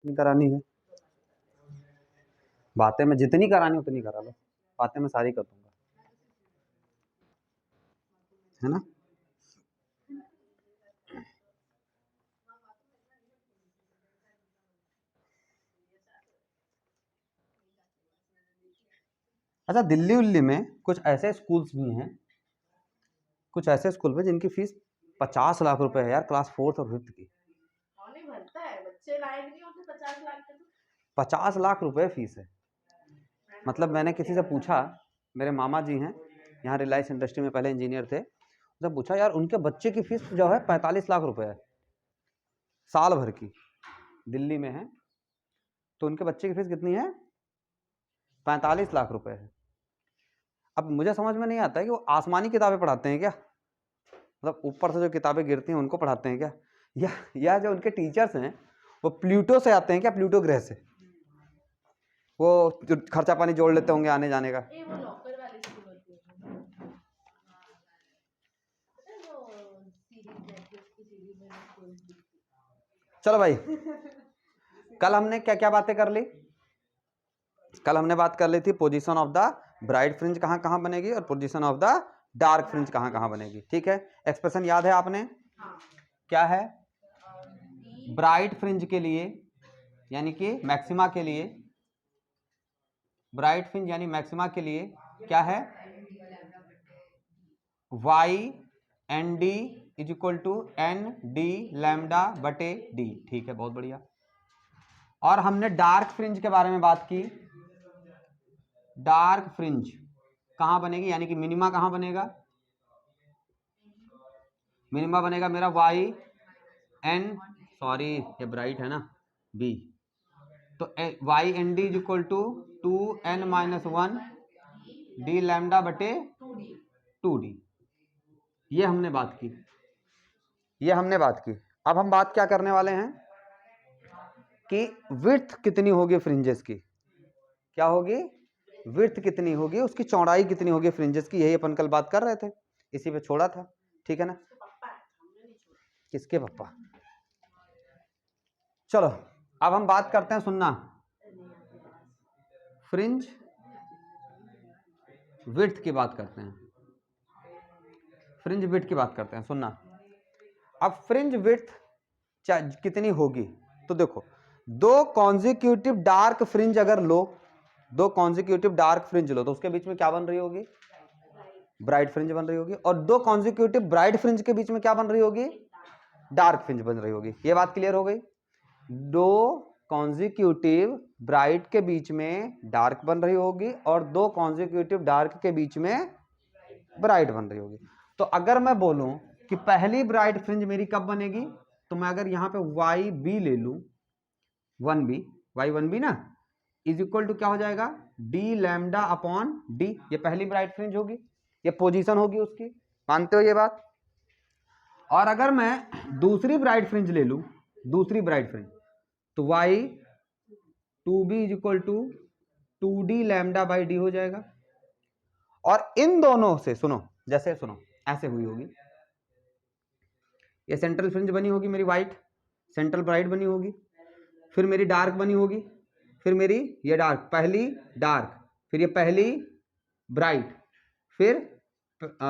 जितनी करानी है, बातें में जितनी करानी उतनी करा लो, बातें मैं सारी कर दूंगा, है ना। अच्छा, दिल्ली उल्ली में कुछ ऐसे स्कूल्स भी हैं, कुछ ऐसे स्कूल में जिनकी फीस 50 लाख रुपए है यार, क्लास 4th और 5th की। भरता है, बच्चे लायक नहीं होते 50 लाख के, 50 लाख रुपए फीस है। मतलब मैंने किसी से पूछा, मेरे मामा जी हैं यहाँ रिलायंस इंडस्ट्री में पहले इंजीनियर थे, उनसे पूछा यार उनके बच्चे की फीस जो है 45 लाख रुपए है साल भर की, दिल्ली में है, तो उनके बच्चे की फीस कितनी है? 45 लाख रुपए है। अब मुझे समझ में नहीं आता है कि वो आसमानी किताबें पढ़ाते हैं क्या, मतलब ऊपर से जो किताबें गिरती हैं उनको पढ़ाते हैं क्या, या जो उनके टीचर्स हैं वो प्लूटो से आते हैं क्या, प्लूटो ग्रह से, वो जो खर्चा पानी जोड़ लेते होंगे आने जाने का। वो नौकर वाली स्कूल होती है। चलो भाई, कल हमने क्या क्या बातें कर ली? कल हमने बात कर ली थी position of the bright fringe कहाँ कहाँ बनेगी और position of the dark fringe कहाँ कहाँ बनेगी, ठीक है। एक्सप्रेशन याद है आपने? हाँ। क्या है? ब्राइट फ्रिंज के लिए यानी कि मैक्सिमा के लिए, ब्राइट फ्रिंज यानी मैक्सिमा के लिए क्या है? Y n D is equal to n D lambda बटे डी, ठीक है, बहुत बढ़िया। और हमने डार्क फ्रिंज के बारे में बात की, डार्क फ्रिंज कहां बनेगी, यानी कि मिनिमा कहां बनेगा? मिनिमा बनेगा मेरा वाई एन, सॉरी ये ब्राइट है ना, बी, तो y n D is equal to 2n-1 D lambda बटे 2d। ये हमने बात की, ये हमने बात की। अब हम बात क्या करने वाले हैं कि विड्थ कितनी होगी फ्रिंजेस की, क्या होगी? विड्थ कितनी होगी, उसकी चौड़ाई कितनी होगी फ्रिंजेस की, यही अपन कल बात कर रहे थे, इसी पे छोड़ा था, ठीक है ना। किसके पप्पा? चलो अब हम बात करते हैं, सुनना, फ्रिंज विड्थ की बात करते हैं, फ्रिंज विड्थ की बात करते हैं, सुनना। अब फ्रिंज विड्थ कितनी होगी, तो देखो, दो कॉन्जिक्यूटिव डार्क फ्रिंज अगर लो, दो कॉन्जिक्यूटिव डार्क फ्रिंज लो, तो उसके बीच में क्या बन रही होगी? ब्राइट फ्रिंज बन रही होगी। और दो कॉन्जिक्यूटिव ब्राइट फ्रिंज के बीच में क्या बन रही होगी? डार्क फ्रिंज बन रही होगी। ये बात क्लियर हो गई? दो कॉन्जिक्यूटिव ब्राइट के बीच में डार्क बन रही होगी और दो कॉन्जिक्यूटिव डार्क के बीच में ब्राइट बन रही होगी। तो अगर मैं बोलूं कि पहली ब्राइट फ्रिंज मेरी कब बनेगी, तो मैं अगर यहां पे वाई बी ले लू, 1b, वाई 1b ना, इज इक्वल टू क्या हो जाएगा? डी लैम्डा अपॉन डी, ये पहली ब्राइट फ्रिंज होगी, ये पोजीशन होगी उसकी, मानते हो ये बात? और अगर मैं दूसरी ब्राइट फ्रिंज ले लू, दूसरी ब्राइट फ्रिंज, तो y 2b is equal to 2d lambda by D हो जाएगा। और इन दोनों से सुनो, जैसे सुनो ऐसे हुई होगी, ये सेंट्रल फ्रिंज बनी होगी मेरी वाइट, सेंट्रल ब्राइट बनी होगी, फिर मेरी डार्क बनी होगी, फिर मेरी ये डार्क, पहली डार्क, फिर ये पहली ब्राइट, फिर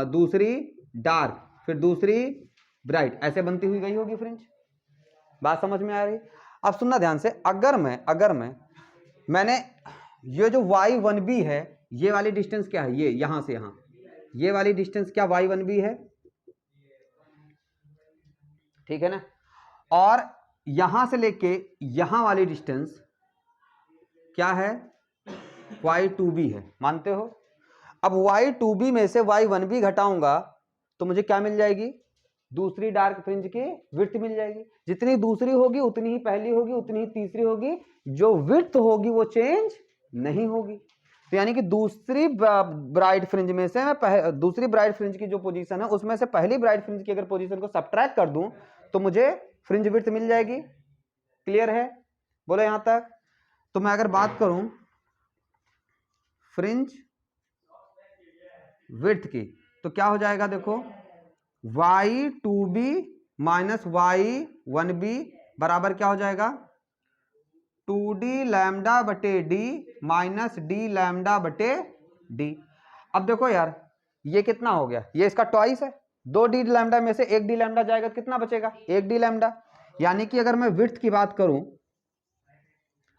दूसरी डार्क, फिर दूसरी ब्राइट, ऐसे बनती हुई गई होगी फ्रिंज। बात समझ में आ रही? अब सुनना ध्यान से, अगर मैंने ये जो y1b है, ये वाली डिस्टेंस क्या है, ये यहां से यहां, ये वाली डिस्टेंस क्या y1b है, ठीक है ना। और यहां से लेके यहां वाली डिस्टेंस क्या है? y2b है, मानते हो? अब y2b में से y1b घटाऊंगा तो मुझे क्या मिल जाएगी? दूसरी डार्क फ्रिंज की विड्थ मिल जाएगी। जितनी दूसरी होगी उतनी ही पहली होगी, उतनी ही तीसरी होगी, जो विड्थ होगी वो चेंज नहीं होगी। तो यानी कि दूसरी ब्राइट फ्रिंज में से मैं दूसरी ब्राइट फ्रिंज की जो पोजीशन है उसमें से पहली ब्राइट फ्रिंज की अगर पोजीशन को सब्ट्रैक्ट कर दूं तो मुझे फ्रिंज विड्थ मिल जाएगी। क्लियर है? बोलो यहां तक। तो मैं अगर बात करूं फ्रिंज विड्थ की तो क्या हो जाएगा, देखो, y2b माइनस y1b बराबर क्या हो जाएगा? 2d लैम्डा बटे डी माइनस डी लैम्डा बटे डी। अब देखो यार ये कितना हो गया, ये इसका ट्वाइस है, 2d लैम्डा में से 1d लैम्डा जाएगा तो कितना बचेगा, 1d लैम्डा। यानी कि अगर मैं विड्थ की बात करूं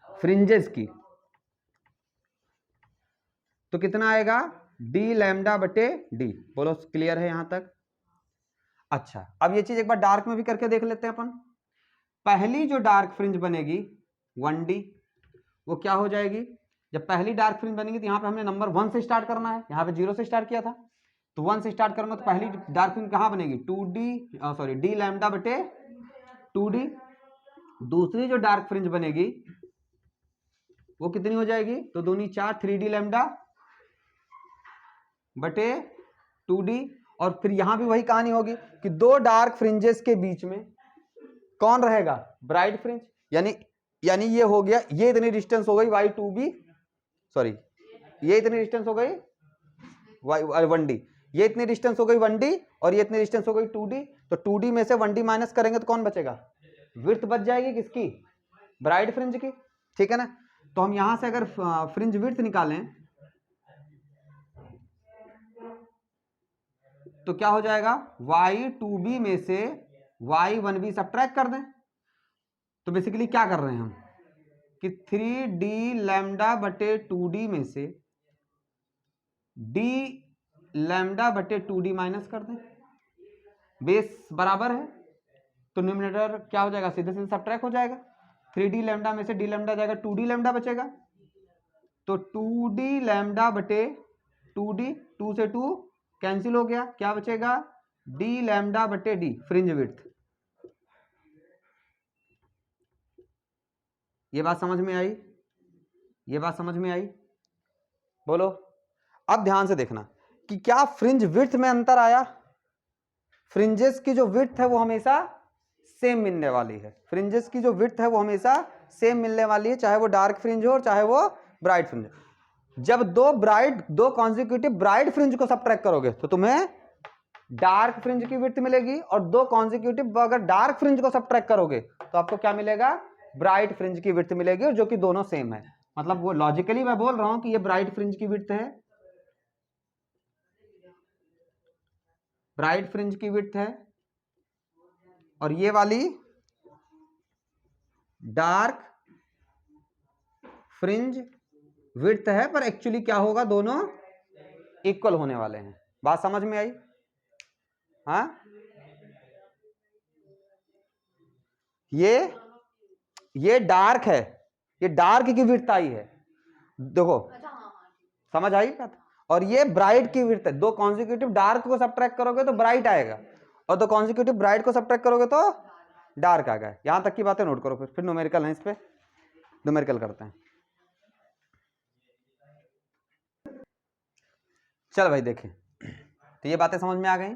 फ्रिंजेस की तो कितना आएगा, d लैम्डा बटे d। बोलो क्लियर है यहां तक? अच्छा अब ये चीज एक बार डार्क में भी करके देख लेते हैं अपन। पहली जो डार्क फ्रिंज बनेगी 1d, वो क्या हो जाएगी, जब पहली डार्क फ्रिंज बनेगी तो यहाँ पे हमने नंबर 1 से स्टार्ट करना है, यहाँ पे 0 से स्टार्ट किया था तो 1 से स्टार्ट करूंगा तो पहली डार्क फ्रिंज कहाँ बनेगी, 2d लैम्डा बटे 2d। दूसरी जो डार्क फ्रिंज बनेगी वो कितनी हो जाएगी, तो दूनी 4 3d लैम्डा बटे 2d। और फिर यहां भी वही कहानी होगी कि दो डार्क फ्रिंजेस के बीच में कौन रहेगा, ब्राइट फ्रिंज। यानी ये हो गया, ये इतनी डिस्टेंस हो गई y2b, सॉरी ये इतनी डिस्टेंस हो गई y1d, ये इतनी डिस्टेंस हो गई 1d और ये इतनी डिस्टेंस हो गई 2d। तो 2d में से 1d माइनस करेंगे तो कौन बचेगा, विड्थ बच जाएगी किसकी, ब्राइट फ्रिंज की, ठीक है ना। तो हम यहां से अगर फ्रिंज विड्थ निकालें तो क्या हो जाएगा, y2b में से y1b सब्ट्रैक्ट कर दें। तो बेसिकली क्या कर रहे हैं हम कि 3d लैम्डा बटे 2d में से d लैम्डा बटे 2d माइनस कर दें, बेस बराबर है तो न्यूमरेटर क्या हो जाएगा, सीधे सीधे सब्ट्रैक्ट हो जाएगा। 3d लैम्डा में से d लैम्डा जाएगा, 2d लैम्डा बचेगा, तो 2d लैम्डा बटे 2d, 2 से 2 कैंसिल हो गया, क्या बचेगा, d लैम्डा बटे d फ्रिंज विड्थ। ये बात समझ में आई, ये बात समझ में आई, बोलो। अब ध्यान से देखना कि क्या फ्रिंज विड्थ में अंतर आया, फ्रिंजेस की जो विड्थ है वो हमेशा सेम मिलने वाली है, फ्रिंजेस की जो विड्थ है वो हमेशा सेम मिलने वाली है, चाहे वो डार्क फ्रिंज हो और चाहे वो ब्राइट फ्रिंज हो। जब दो कॉन्जिक्यूटिव ब्राइट फ्रिंज को सब्ट्रैक्ट करोगे तो तुम्हें डार्क फ्रिंज की विड्थ मिलेगी, और दो कॉन्जिक्यूटिव अगर डार्क फ्रिंज को सब्ट्रैक्ट करोगे तो आपको क्या मिलेगा, ब्राइट फ्रिंज की विड्थ मिलेगी, और जो कि दोनों सेम है। मतलब वो लॉजिकली मैं बोल रहा हूं कि ये ब्राइट फ्रिंज की विड्थ है, ब्राइट फ्रिंज की विड्थ है, और ये वाली डार्क फ्रिंज विड्थ है, पर एक्चुअली क्या होगा, दोनों इक्वल होने वाले हैं। बात समझ में आई? हाँ, ये डार्क है, ये डार्क की विड्थ आई है, देखो समझ आई बात। और ये ब्राइट की विड्थ है, दो कॉन्जिक्यूटिव डार्क को सब्ट्रैक्ट करोगे तो ब्राइट आएगा, और दो कॉन्जिक्यूटिव ब्राइट को सब्ट्रैक्ट करोगे तो डार्क आएगा। यहां तक की बातें नोट करो, फिर न्यूमेरिकल है, इस पे न्यूमेरिकल करते हैं। चल भाई देखें, तो ये बातें समझ में आ गई।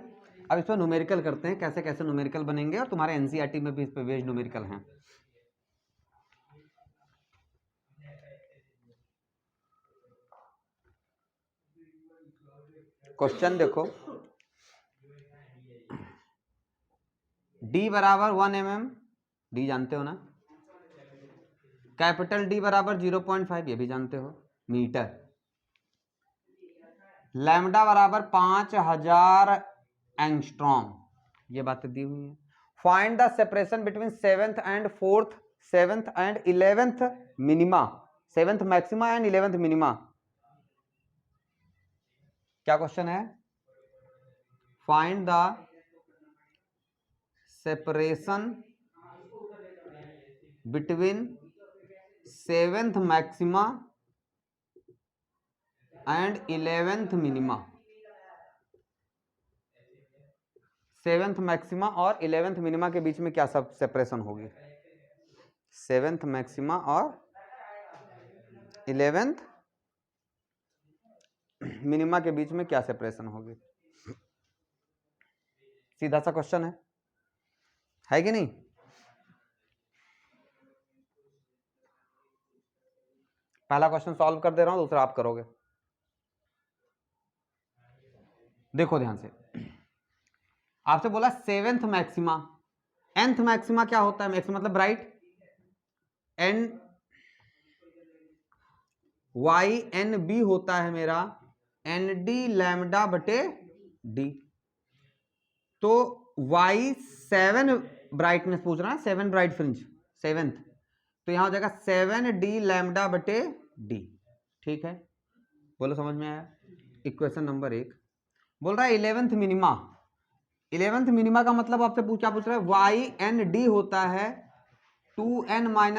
अब इस पर न्यूमेरिकल करते हैं, कैसे कैसे न्यूमेरिकल बनेंगे, और तुम्हारे एनसीईआरटी में भी इस पे बेस्ड न्यूमेरिकल हैं। क्वेश्चन देखो, d बराबर 1 mm, d जानते हो ना, कैपिटल D बराबर 0.5, ये भी जानते हो, मीटर, लैम्डा बराबर 5000 एंगस्ट्रॉम, ये बातें दी हुई है। Find the separation between 7th and 4th, 7th and 11th minima, 7th maxima and 11th minima. क्या क्वेश्चन है, find the separation between 7th maxima and 11th minima. 7th maxima और 11th minima के बीच में क्या सब सेपरेशन होगी, 7th maxima और 11th minima के बीच में क्या सेपरेशन होगी। सीधा सा क्वेश्चन है कि नहीं। पहला क्वेश्चन सॉल्व कर दे रहा हूं, दूसरा आप करोगे। देखो ध्यान से, आपसे बोला 7th मैक्सिमा, nth मैक्सिमा क्या होता है, मैक्सिमा मतलब bright, n y n B होता है मेरा एन डी लैम्डा बटे डी। तो वाई 7 ब्राइटनेस पूछ रहा है, 7 ब्राइट फ्रिंज, 7th, तो यहां हो जाएगा 7d लैम्डा बटे डी। ठीक है, बोलो समझ में आया। इक्वेशन नंबर 1 बोल रहा है 11th मिनिमा। 11th मिनिमा का मतलब आपसे क्या पूछ रहा है, वाई एन डी होता है 2n-1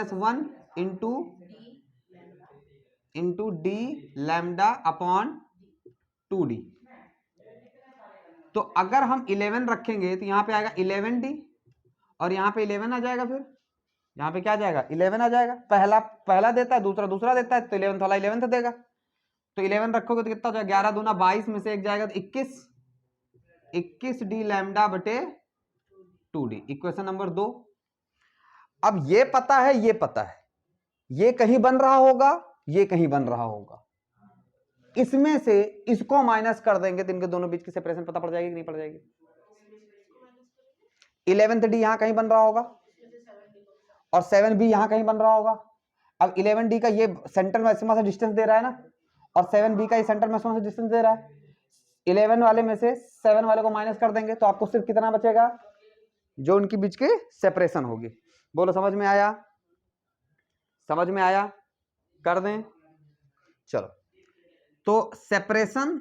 into D lambda upon 2d। तो अगर हम 11 रखेंगे तो यहां पे आएगा 11d और यहां पे 11 आ जाएगा, फिर यहां पे क्या आ जाएगा 11 आ जाएगा। पहला देता है, दूसरा दूसरा देता है, तो 11th वाला 11th देगा। तो 11 रखोगे तो कितना हो जाएगा, 11 दूना 22 में से एक जाएगा तो 21 डी लैम्डा बटे 2d। Equation number 2। अब ये पता है, ये पता है, ये कहीं बन रहा होगा, ये कहीं बन रहा होगा, इसमें से इसको माइनस कर देंगे तो इनके दोनों बीच की सेपरेशन पता पड़ जाएगी कि नहीं पड़ जाएगी। 11th डी यहां कहीं बन रहा होगा और 7b यहां कहीं बन रहा होगा। अब 11d का ये सेंटर मैक्सिमा से डिस्टेंस दे रहा है ना, और 7b का ये सेंटर मैक्सिमा से डिस्टेंस दे रहा है। 11 वाले में से 7 वाले को माइनस कर देंगे तो आपको सिर्फ कितना बचेगा, जो उनके बीच की सेपरेशन होगी। बोलो समझ में आया, समझ में आया, कर दें। चलो, तो separation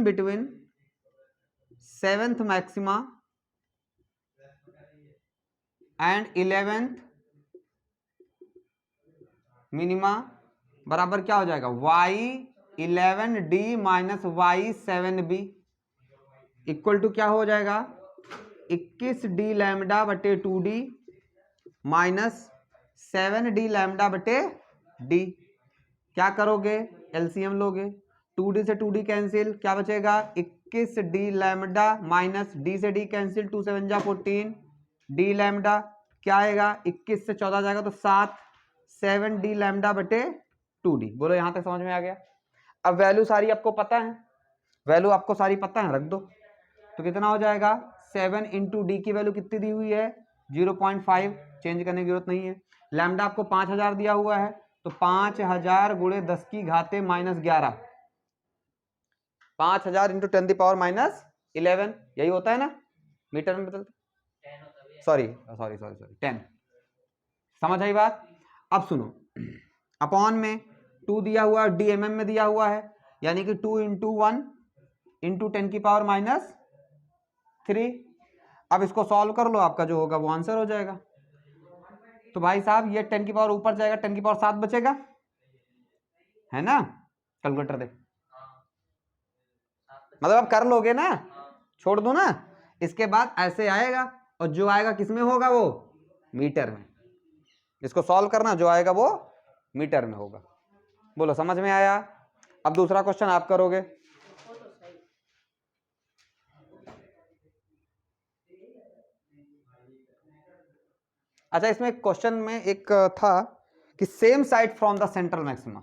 between 7th maxima and 11th minima बराबर क्या हो जाएगा, y11d minus y7b equal to क्या हो जाएगा, 21d लैम्डा बटे 2d माइनस 7d लैम्डा बटे d। क्या करोगे, एलसीएम लोगे, 2d से 2d कैंसिल, क्या बचेगा 21d लैम्डा माइनस d से d कैंसिल, 2 7 जा 14 d लैम्डा, क्या आएगा 21 से 14 जाएगा तो 7, 7d लैम्डा बटे 2d। बोलो यहां तक समझ में आ गया। अब वैल्यू सारी आपको पता है, वैल्यू आपको सारी पता है, रख दो। तो कितना हो जाएगा, 7 इंटू डी की वैल्यू कितनी दी हुई है 0.5, चेंज करने की जरूरत नहीं है। लैम्डा आपको 5000 दिया हुआ है, तो 5000 गुणे 10 की घाते -11, 5000 इंटू 10 दी पावर -11, यही होता है ना, मीटर में बदलते, सॉरी 10। समझ आई बात। अब सुनो, अपॉन में 2 दिया हुआ, डीएमएम में दिया हुआ है, यानी कि 2 इंटू 1 इंटू 10 की पावर -3। अब इसको सॉल्व कर लो, आपका जो होगा वो आंसर हो जाएगा। तो भाई साहब ये 10 की पावर ऊपर जाएगा, 10 की पावर 7 बचेगा, है ना, कैलकुलेटर दे, मतलब आप कर लोगे ना, छोड़ दो ना। इसके बाद ऐसे आएगा और जो आएगा किसमें होगा, वो मीटर में। इसको सॉल्व करना, जो आएगा वो मीटर में होगा। बोलो समझ में आया। अब दूसरा क्वेश्चन आप करोगे। अच्छा, इसमें क्वेश्चन में एक था कि same side from the central maxima,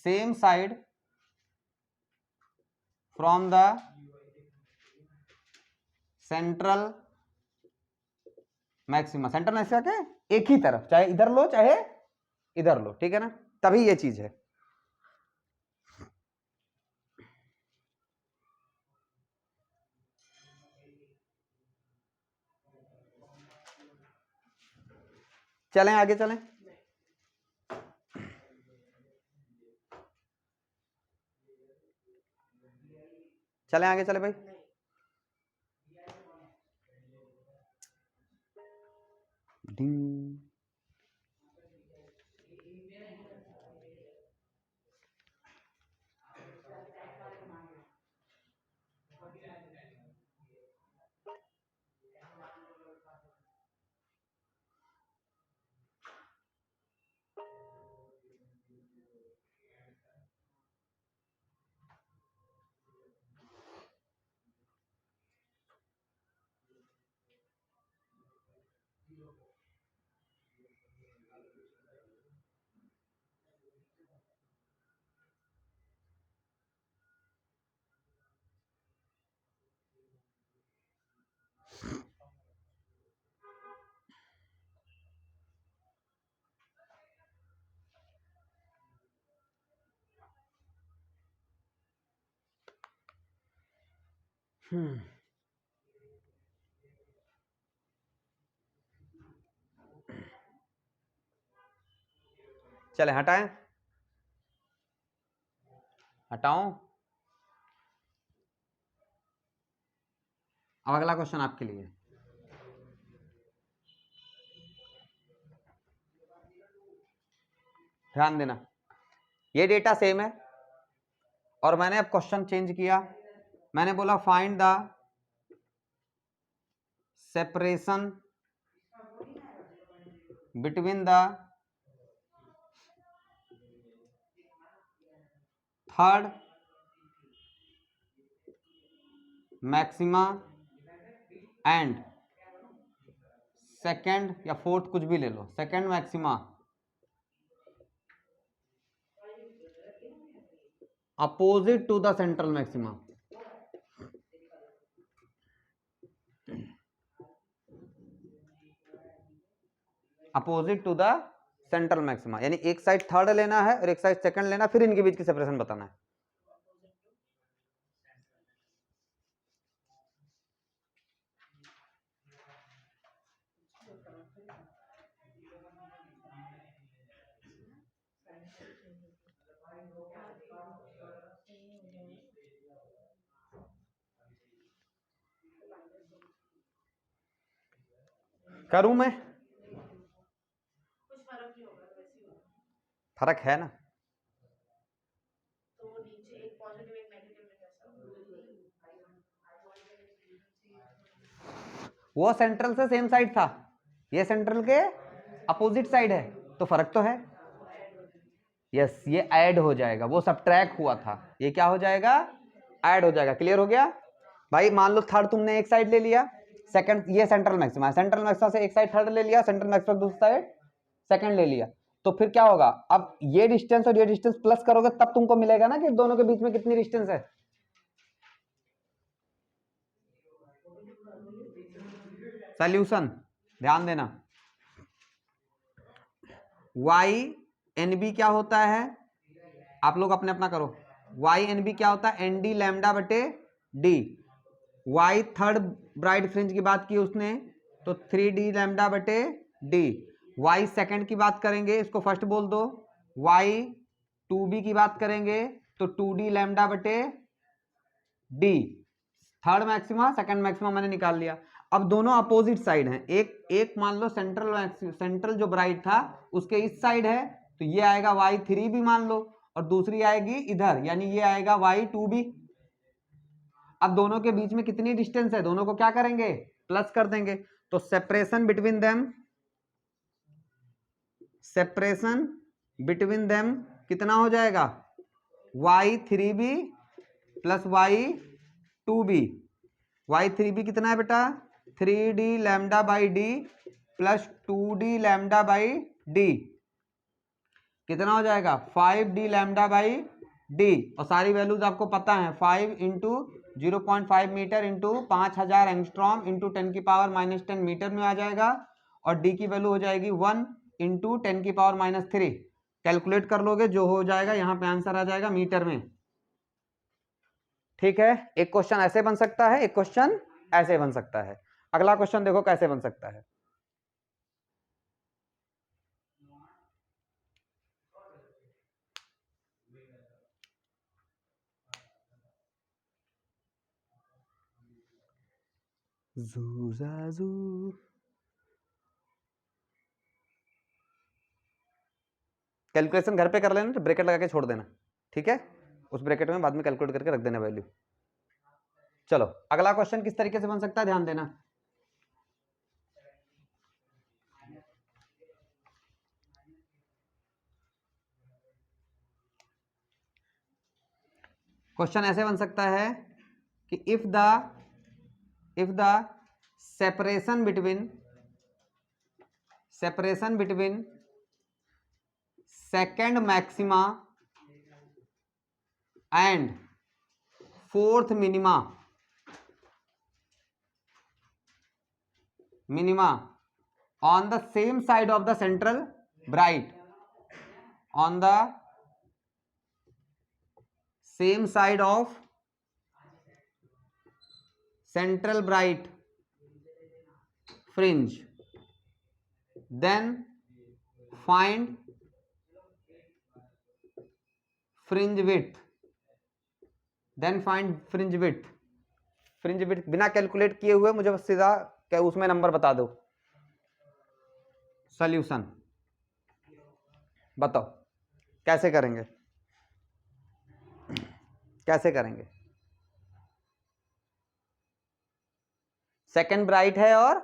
same side from the central maxima, central maxima क्या है, एक ही तरफ, चाहे इधर लो चाहे इधर लो, ठीक है ना, तभी ये चीज है। चलें आगे, चलें, चलें आगे, चले भाई। डिंग। चले हटाएं, हटाऊं। अब अगला क्वेश्चन आपके लिए, ध्यान देना, ये डेटा सेम है और मैंने अब क्वेश्चन चेंज किया। मैंने बोला find the separation between the third maxima and second या फोर्थ, कुछ भी ले लो, second maxima opposite to the central maxima. Opposite to the central maxima, यानी एक साइड थर्ड लेना है और एक साइड सेकंड लेना, फिर इनके बीच की सेपरेशन बताना है। करूं मैं? कुछ फर्क नहीं होगा, वैसे ही होगा। फर्क है ना, तो नीचे एक पॉजिटिव एक नेगेटिव में कैसा वो सेंट्रल से सेम साइड था, ये सेंट्रल के अपोजिट साइड है, तो फर्क तो है। यस, ये ऐड हो जाएगा, वो सब्ट्रैक्ट हुआ था, ये क्या हो जाएगा? ऐड हो जाएगा। क्लियर हो गया भाई? मान लो थर्ड तुमने एक साइड ले लिया, सेकंड ये सेंट्रल मैक्सिमा है, सेंट्रल मैक्सिमा से एक साइड थर्ड ले लिया, सेंट्रल मैक्सिमा दूसरी साइड सेकंड ले लिया, तो फिर क्या होगा? अब ये डिस्टेंस और ये डिस्टेंस प्लस करोगे तब तुमको मिलेगा ना कि दोनों के बीच में कितनी डिस्टेंस है। सॉल्यूशन ध्यान देना, वाई एन बी क्या होता है, आप लोग अपने अपना करो। वाई एन बी क्या होता है? एन डी लैम्डा बटे D. Y third bright fringe की बात की उसने, तो 3d लैम्डा बटे डी। वाई सेकंड की बात करेंगे, इसको फर्स्ट बोल दो। वाई 2b की बात करेंगे तो 2d लैम्डा बटे D. Third maxima second maxima मैंने निकाल लिया। अब दोनों अपोजिट साइड हैं, एक मान लो सेंट्रल जो ब्राइट था उसके इस साइड है, तो ये आएगा y3b मान लो, और दूसरी आएगी इधर, यानी ये आएगा y2b। अब दोनों के बीच में कितनी डिस्टेंस है, दोनों को क्या करेंगे? प्लस कर देंगे। तो सेपरेशन बिटवीन देम कितना हो जाएगा? y3b plus y2b। y3b कितना है बेटा? 3d lambda by D plus 2d lambda by D, कितना हो जाएगा? 5d lambda by D. और सारी वैल्यूज आपको पता है, 5 into 0.5 meter into 5000 angstrom into 10 की पावर -10 मीटर में आ जाएगा, और डी की वैल्यू हो जाएगी 1 इंटू 10 की पावर -3। कैलकुलेट कर लोगे, जो हो जाएगा यहाँ पे आंसर आ जाएगा मीटर में। ठीक है, एक क्वेश्चन ऐसे बन सकता है, एक क्वेश्चन ऐसे बन सकता है। अगला क्वेश्चन देखो कैसे बन सकता है। कैलकुलेशन घर पे कर लेना, तो ब्रैकेट लगा के छोड़ देना, ठीक है? उस ब्रैकेट में बाद में कैलकुलेट करके रख देना वैल्यू। चलो अगला क्वेश्चन किस तरीके से बन सकता है, ध्यान देना। क्वेश्चन ऐसे बन सकता है कि if the separation between second maxima and fourth minima on the same side of the central bright, on the same side of central bright fringe, then find fringe width, then find fringe width. Fringe width बिना calculate किए हुए मुझे बस सीधा क्या उसमें number बता दो. सॉल्यूशन बताओ कैसे करेंगे, कैसे करेंगे. सेकंड ब्राइट है और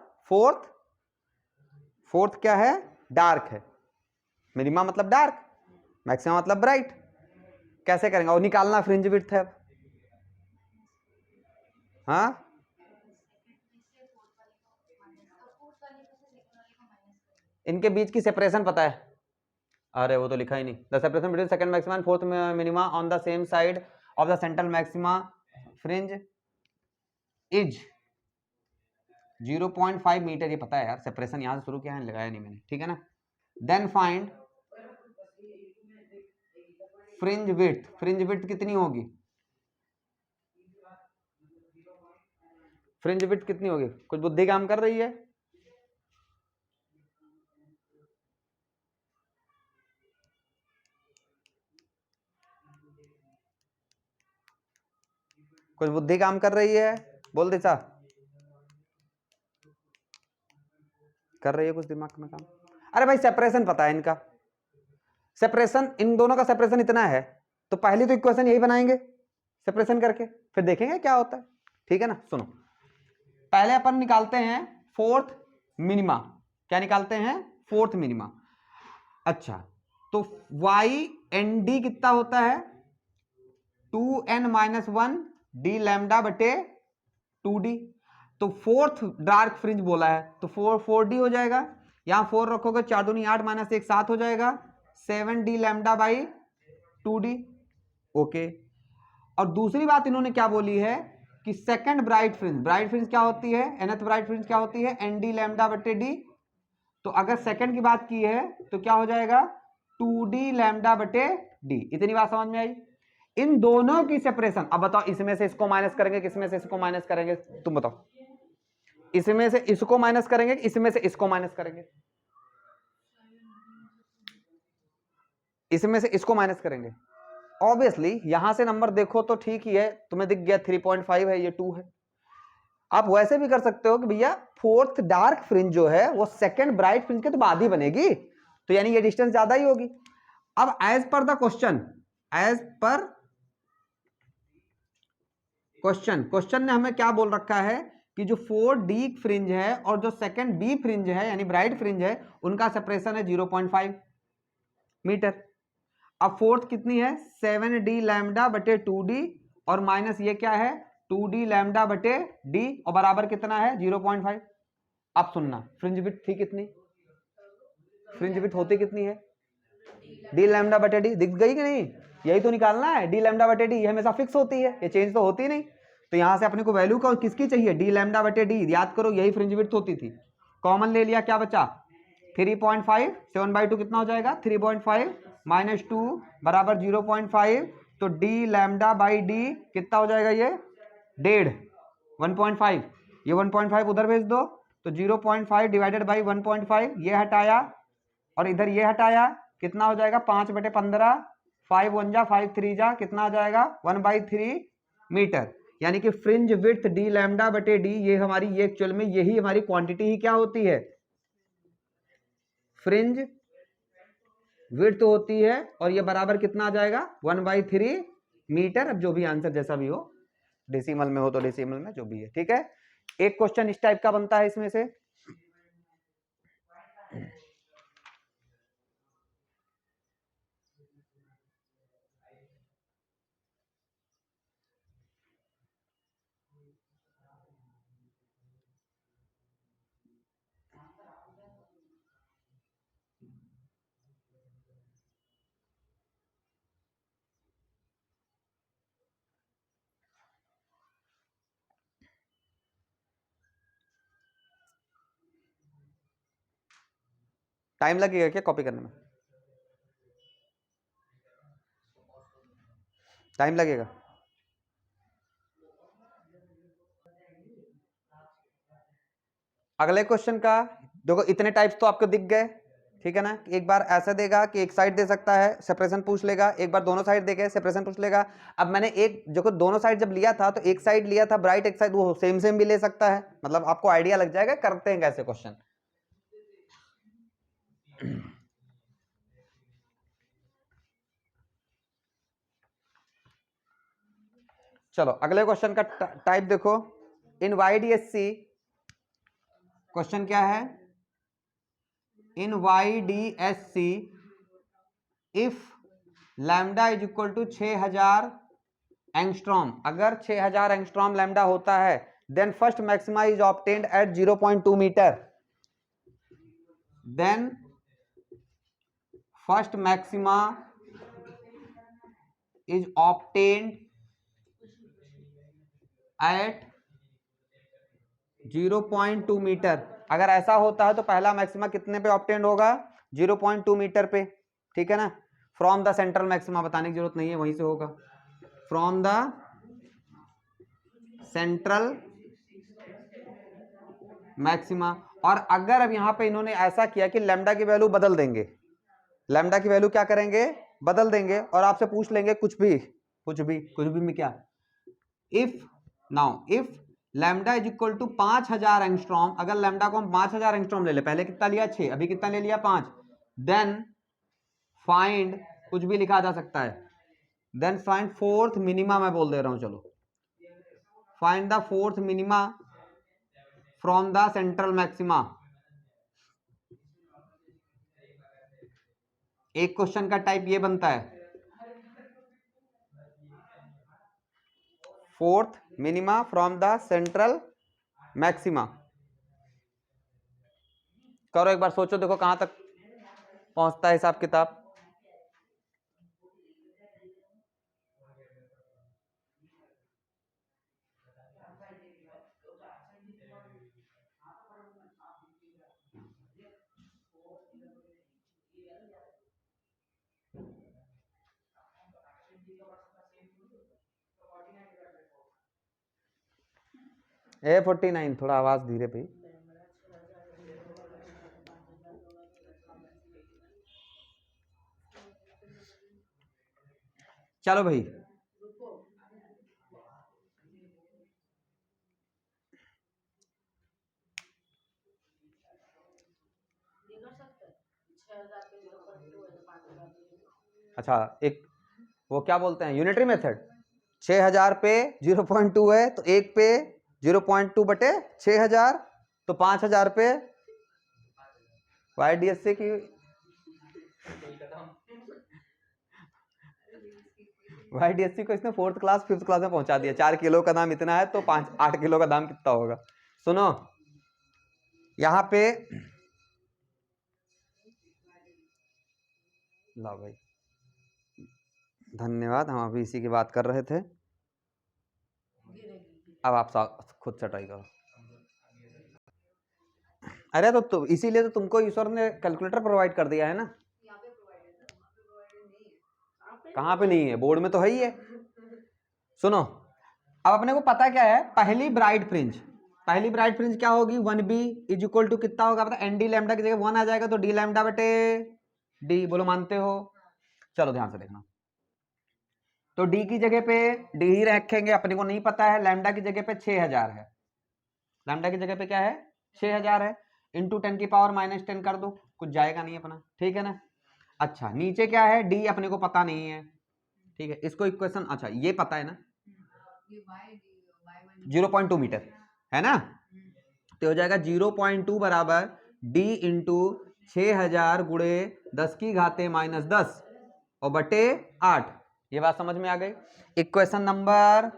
फोर्थ क्या है, डार्क है. मिनिमम मतलब डार्क, मैक्सिमम मतलब ब्राइट. कैसे करेंगे, और निकालना फ्रिंज विड्थ है. हाँ इनके बीच की सेपरेशन पता है, अरे वो तो लिखा ही नहीं. The separation between second maxima and fourth minima on the same side of the central maxima fringe is 0.5 meter. ये पता है यार, सेपरेशन यहां से शुरू किया है, लगाया नहीं मैंने, ठीक है ना. Then find fringe width. Fringe width कितनी होगी, फ्रिंज विड्थ कितनी होगी, कुछ बुद्धि काम कर रही है. कुछ बुद्धि काम कर रही है, बोल दिशा कर रही है कुछ दिमाग में काम. अरे भाई सेपरेशन पता है इनका, सेपरेशन इन दोनों का सेपरेशन इतना है, तो पहली तो इक्वेशन यही बनाएंगे सेपरेशन करके, फिर देखेंगे क्या होता है. ठीक है ना. सुनो पहले अपन निकालते हैं फोर्थ मिनिमा. क्या निकालते हैं, फोर्थ मिनिमा. अच्छा तो वाई एन डी कितना होता है, 2n-1 डी लैम्डा बटे 2d. तो फोर्थ डार्क फ्रिंज बोला है तो 4d हो जाएगा. यहां 4 रखोगे 4 दूनी 8 माइनस 1 7 हो जाएगा, 7d lambda by 2d. Okay. और दूसरी बात इन्होंने क्या बोली है कि सेकंड ब्राइट फ्रिंज क्या होती है, nth ब्राइट फ्रिंज क्या होती है, nd लैम्डा बटे d. तो अगर सेकंड की बात की है तो क्या हो जाएगा, 2d लैम्डा बटे d. इतनी बात समझ में आई. इन दोनों की सेपरेशन, अब बताओ इसमें से इसको माइनस करेंगे, किसमें से इसको माइनस करेंगे, तुम बताओ. इसमें से इसको माइनस करेंगे, इसमें से इसको माइनस करेंगे, इसमें से इसको माइनस करेंगे. ऑब्वियसली यहां से नंबर देखो तो ठीक ही है, तुम्हें दिख गया 3.5 है, ये 2 है. आप वैसे भी कर सकते हो कि भैया फोर्थ डार्क फ्रिंज जो है वो सेकंड ब्राइट फ्रिंज के तो बाद ही बनेगी, तो यानी ये डिस्टेंस ज्यादा ही होगी. अब एज पर द क्वेश्चन ने हमें क्या बोल रखा है कि जो 4d फ्रिंज है और जो सेकंड बी फ्रिंज है यानी ब्राइट फ्रिंज है उनका सेपरेशन है 0.5 मीटर. अब फोर्थ कितनी है, 7d लैम्डा बटे 2d और माइनस ये क्या है 2d लैम्डा बटे d और बराबर कितना है 0.5. अब सुनना फ्रिंज विड्थ थी कितनी, फ्रिंज विड्थ होती कितनी है, d लैम्डा बटे d. दिख गई कि नहीं, यही तो निकालना है. d लैम्डा बटे d ये हमेशा फिक्स होती है, ये चेंज तो होती नहीं. तो यहां से अपने को वैल्यू का किसकी चाहिए, d लैम्डा बटे d. याद करो यही फ्रिंज विड्थ होती थी. कॉमन ले लिया, क्या बचा 3.5. 7/2 कितना हो जाएगा 3.5 माइनस 2 बराबर 0.5. तो d लैम्डा बाई d कितना हो जाएगा, ये 1.5 1.5. ये 1.5 उधर भेज दो तो 0.5 डिवाइडेड बाई 1.5 ये हटाया और इधर ये हटाया, कितना हो जाएगा 5/15. 5 1 जा 5 3 जा कितना आ जाएगा 1/3 मीटर. यानी कि फ्रिंज विड्थ d लैम्डा बटे d ये हमारी, ये एक्चुअल में यही हमारी क्वांटिटी ही क्या होती है, फ्रिंज विड्थ होती है. और ये बराबर कितना आ जाएगा 1/3 मीटर. अब जो भी आंसर जैसा भी हो, डेसिमल में हो तो डेसिमल में, जो भी है ठीक है. एक क्वेश्चन इस टाइप का बनता है इसमें से. टाइम लगेगा क्या कॉपी करने में, टाइम लगेगा. अगले क्वेश्चन का देखो, इतने टाइप्स तो आपको दिख गए, ठीक है ना। एक बार ऐसा देगा कि एक साइड दे सकता है, सेपरेशन पूछ लेगा, एक बार दोनों साइड देके सेपरेशन पूछ लेगा। अब मैंने एक देखो दोनों साइड जब लिया था तो एक साइड लिया था ब्राइट, एक साइड, वो सेम सेम भी ले सकता है, मतलब आपको आइडिया लग जाएगा करते हैं कैसे क्वेश्चन। चलो अगले क्वेश्चन का टाइप देखो, इन YDSC क्वेश्चन क्या है, in YDSC if lambda is equal to 6000 angstrom, अगर 6000 एंगस्ट्रॉम लैम्डा होता है, then first maxima is obtained at 0.2 meter, then first maxima is obtained at 0.2 meter. अगर ऐसा होता है तो पहला मैक्सिमा कितने पे ऑब्टेन्ड होगा, 0.2 मीटर पे, ठीक है ना। फ्रॉम द सेंट्रल मैक्सिमा बताने की जरूरत नहीं है, वहीं से होगा, फ्रॉम द सेंट्रल मैक्सिमा। और अगर अब यहां पे इन्होंने ऐसा किया कि लैम्डा की वैल्यू बदल देंगे, लैम्डा की वैल्यू क्या करेंगे, बदल देंगे, और आपसे पूछ लेंगे कुछ भी में क्या, if now if lambda is equal to 5000 angstrom, अगर लैम्डा को हम 5000 एंगस्ट्रॉम ले ले, पहले कितना लिया 6, अभी कितना ले लिया 5, देन फाइंड, कुछ भी लिखा जा सकता है, देन फाइंड फोर्थ मिनिमा, मैं बोल दे रहा हूं चलो, find the fourth minima from the central maxima. एक क्वेश्चन का टाइप ये बनता है, fourth minima from the central maxima. करो एक बार, सोचो, देखो कहां तक पहुंचता है हिसाब किताब। A49, थोड़ा आवाज धीरे पे। चलो भाई, अच्छा एक वो क्या बोलते हैं यूनिटरी मेथड, 6000 पे 0.2 है तो एक पे 0.2 बटे 6000, तो 5000 पे YDSC की YDSC को इसने 4th क्लास 5th क्लास में पहुंचा दिया। 4 किलो का दाम इतना है तो 8 किलो का दाम कितना होगा। सुनो यहां पे, ला भाई धन्यवाद, हम अभी इसी की बात कर रहे थे, अब आप खुद से ट्राई करो। अरे तो इसीलिए तो तुमको ईश्वर ने कैलकुलेटर प्रोवाइड कर दिया है ना। कहाँ पे नहीं है, बोर्ड में तो है ही है। सुनो अब अपने को पता क्या है, पहली ब्राइट फ्रिंज क्या होगी, 1b इज इक्वल टू कितना होगा पता, एन डी लैम्डा की जगह 1 आ जाएगा तो डी लैम्डा बटे डी, बोलो मानते हो। चलो ध्यान से देखना, तो डी की जगह पे डी ही रखेंगे, अपने को नहीं पता है, लैम्डा की जगह पे 6000 है, लैम्डा की जगह पे क्या है 6000 है, इंटू 10 की पावर -10 कर दो, कुछ जाएगा नहीं अपना, ठीक है ना। अच्छा नीचे क्या है, डी अपने को पता नहीं है, ठीक है, इसको इक्वेशन, अच्छा ये पता है ना 0.2 मीटर है ना, तो हो जाएगा 0.2 बराबर डी इंटू 6000 गुणे 10 की घाते -10 और बटे 8। ये बात समझ में आ गई। Equation number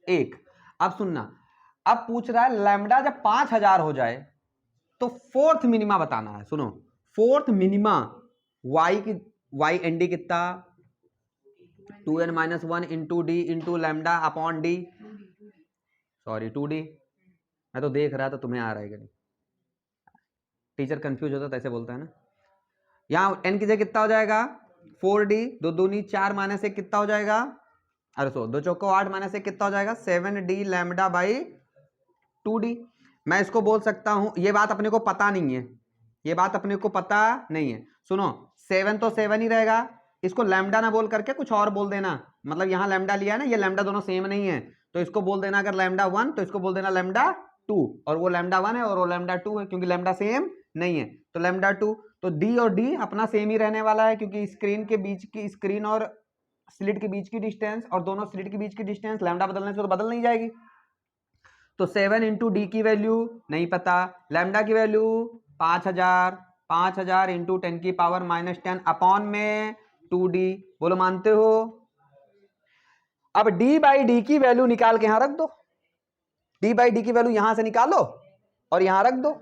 1। अब सुनना, अब पूछ रहा है लैम्डा जब 5000 हो जाए तो फोर्थ मिनिमा बताना है। सुनो फोर्थ मिनिमा वाई की, वाई एन डी कितना 2n-1 into D into lambda upon D, sorry 2d, मैं तो देख रहा था तुम्हें आ रहा है कि नहीं, टीचर कंफ्यूज होता तो ऐसे बोलता है ना। यहाँ n की जगह कितना हो जाएगा 4d, 2 दूनी 4 माइनस 1 कितना हो जाएगा, अरे 2 चौको 8 माइनस 1 कितना हो जाएगा 7d लैम्डा बाई 2d। मैं इसको बोल सकता हूं, ये बात अपने को पता नहीं है, ये बात अपने को पता नहीं है। सुनो 7 तो 7 ही रहेगा, इसको लैम्डा ना बोल करके कुछ और बोल देना, मतलब यहाँ लैम्डा लिया है ना, ये लैम्डा दोनों सेम नहीं है, तो इसको बोल देना अगर लैम्डा 1 तो इसको बोल देना लैम्डा 2, और वो लैम्डा 1 है और वो लैम्डा 2 है, क्योंकि लैम्डा सेम नहीं है तो लैम्डा 2। तो डी और डी अपना सेम ही रहने वाला है, क्योंकि स्क्रीन के बीच की, स्क्रीन और स्लिट के बीच की डिस्टेंस और दोनों स्लिट के बीच की डिस्टेंस लैम्डा बदलने से तो बदल नहीं जाएगी। तो 7 इंटू डी की वैल्यू नहीं पता, लैम्डा की वैल्यू 5000, 5000 इंटू 10 की पावर -10 अपॉन में 2d। बोलो मानते हो? अब d बाई डी की वैल्यू निकाल के यहां रख दो, d बाई डी की वैल्यू यहां से निकालो और यहां रख दो,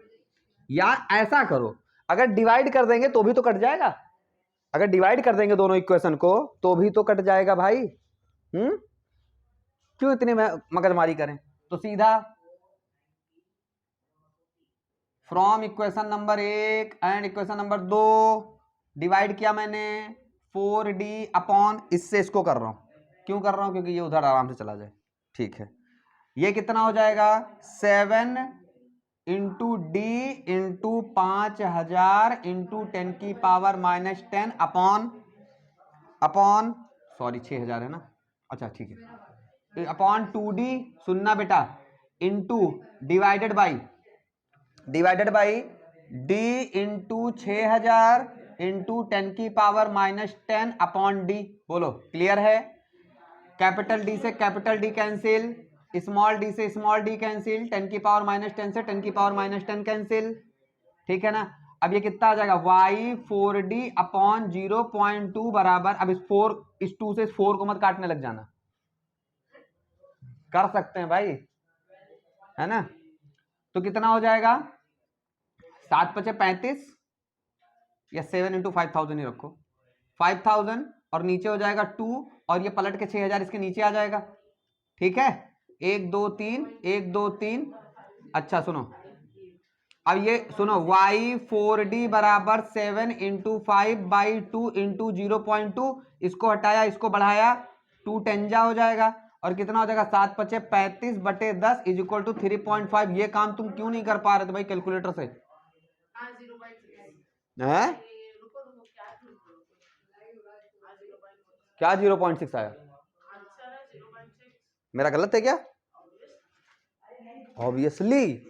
या ऐसा करो अगर डिवाइड कर देंगे तो भी तो कट जाएगा, अगर डिवाइड कर देंगे दोनों इक्वेशन को तो भी तो कट जाएगा भाई। क्यों इतनी मगजमारी करें? तो सीधा from equation number 1 and equation number 2 divide किया मैंने 4d अपॉन, इससे इसको कर रहा हूं, क्यों कर रहा हूं? क्योंकि ये उधर आराम से चला जाए। ठीक है, ये कितना हो जाएगा 7 इंटू डी इंटू 5000 इंटू 10 की पावर -10 अपॉन सॉरी 6000 है ना, अच्छा ठीक है, अपॉन 2d, सुनना बेटा, into divided by d into 6000 into 10 की पावर -10 अपॉन d। बोलो क्लियर है? कैपिटल डी से capital D cancel, small D से स्मॉल डी कैंसिल, 10 की पावर -10 से 10 की पावर -10 कैंसिल, ठीक है ना। अब ये कितना आ जाएगा y 4d अपॉन 0.2 बराबर, अब इस 2 से इस 4 को मत काटने लग जाना, कर सकते हैं भाई, है ना। तो कितना हो जाएगा 7 × 5 = 35, या 7 इंटू 5000 ही रखो, 5000 और नीचे हो जाएगा 2 और ये पलट के 6000 इसके नीचे आ जाएगा, ठीक है। 1 2 3 1 2 3। अच्छा सुनो, अब ये सुनो y 4d बराबर 7 इंटू 5/2 इंटू 0.2, इसको हटाया इसको बढ़ाया 2 10 हो जाएगा, और कितना हो जाएगा 7 × 5 = 35/10 इज इक्वल टू 3.5। ये काम तुम क्यों नहीं कर पा रहे थे भाई कैलकुलेटर से? हैं? क्या 0.6 आया? मेरा गलत है क्या? ऑब्वियसली।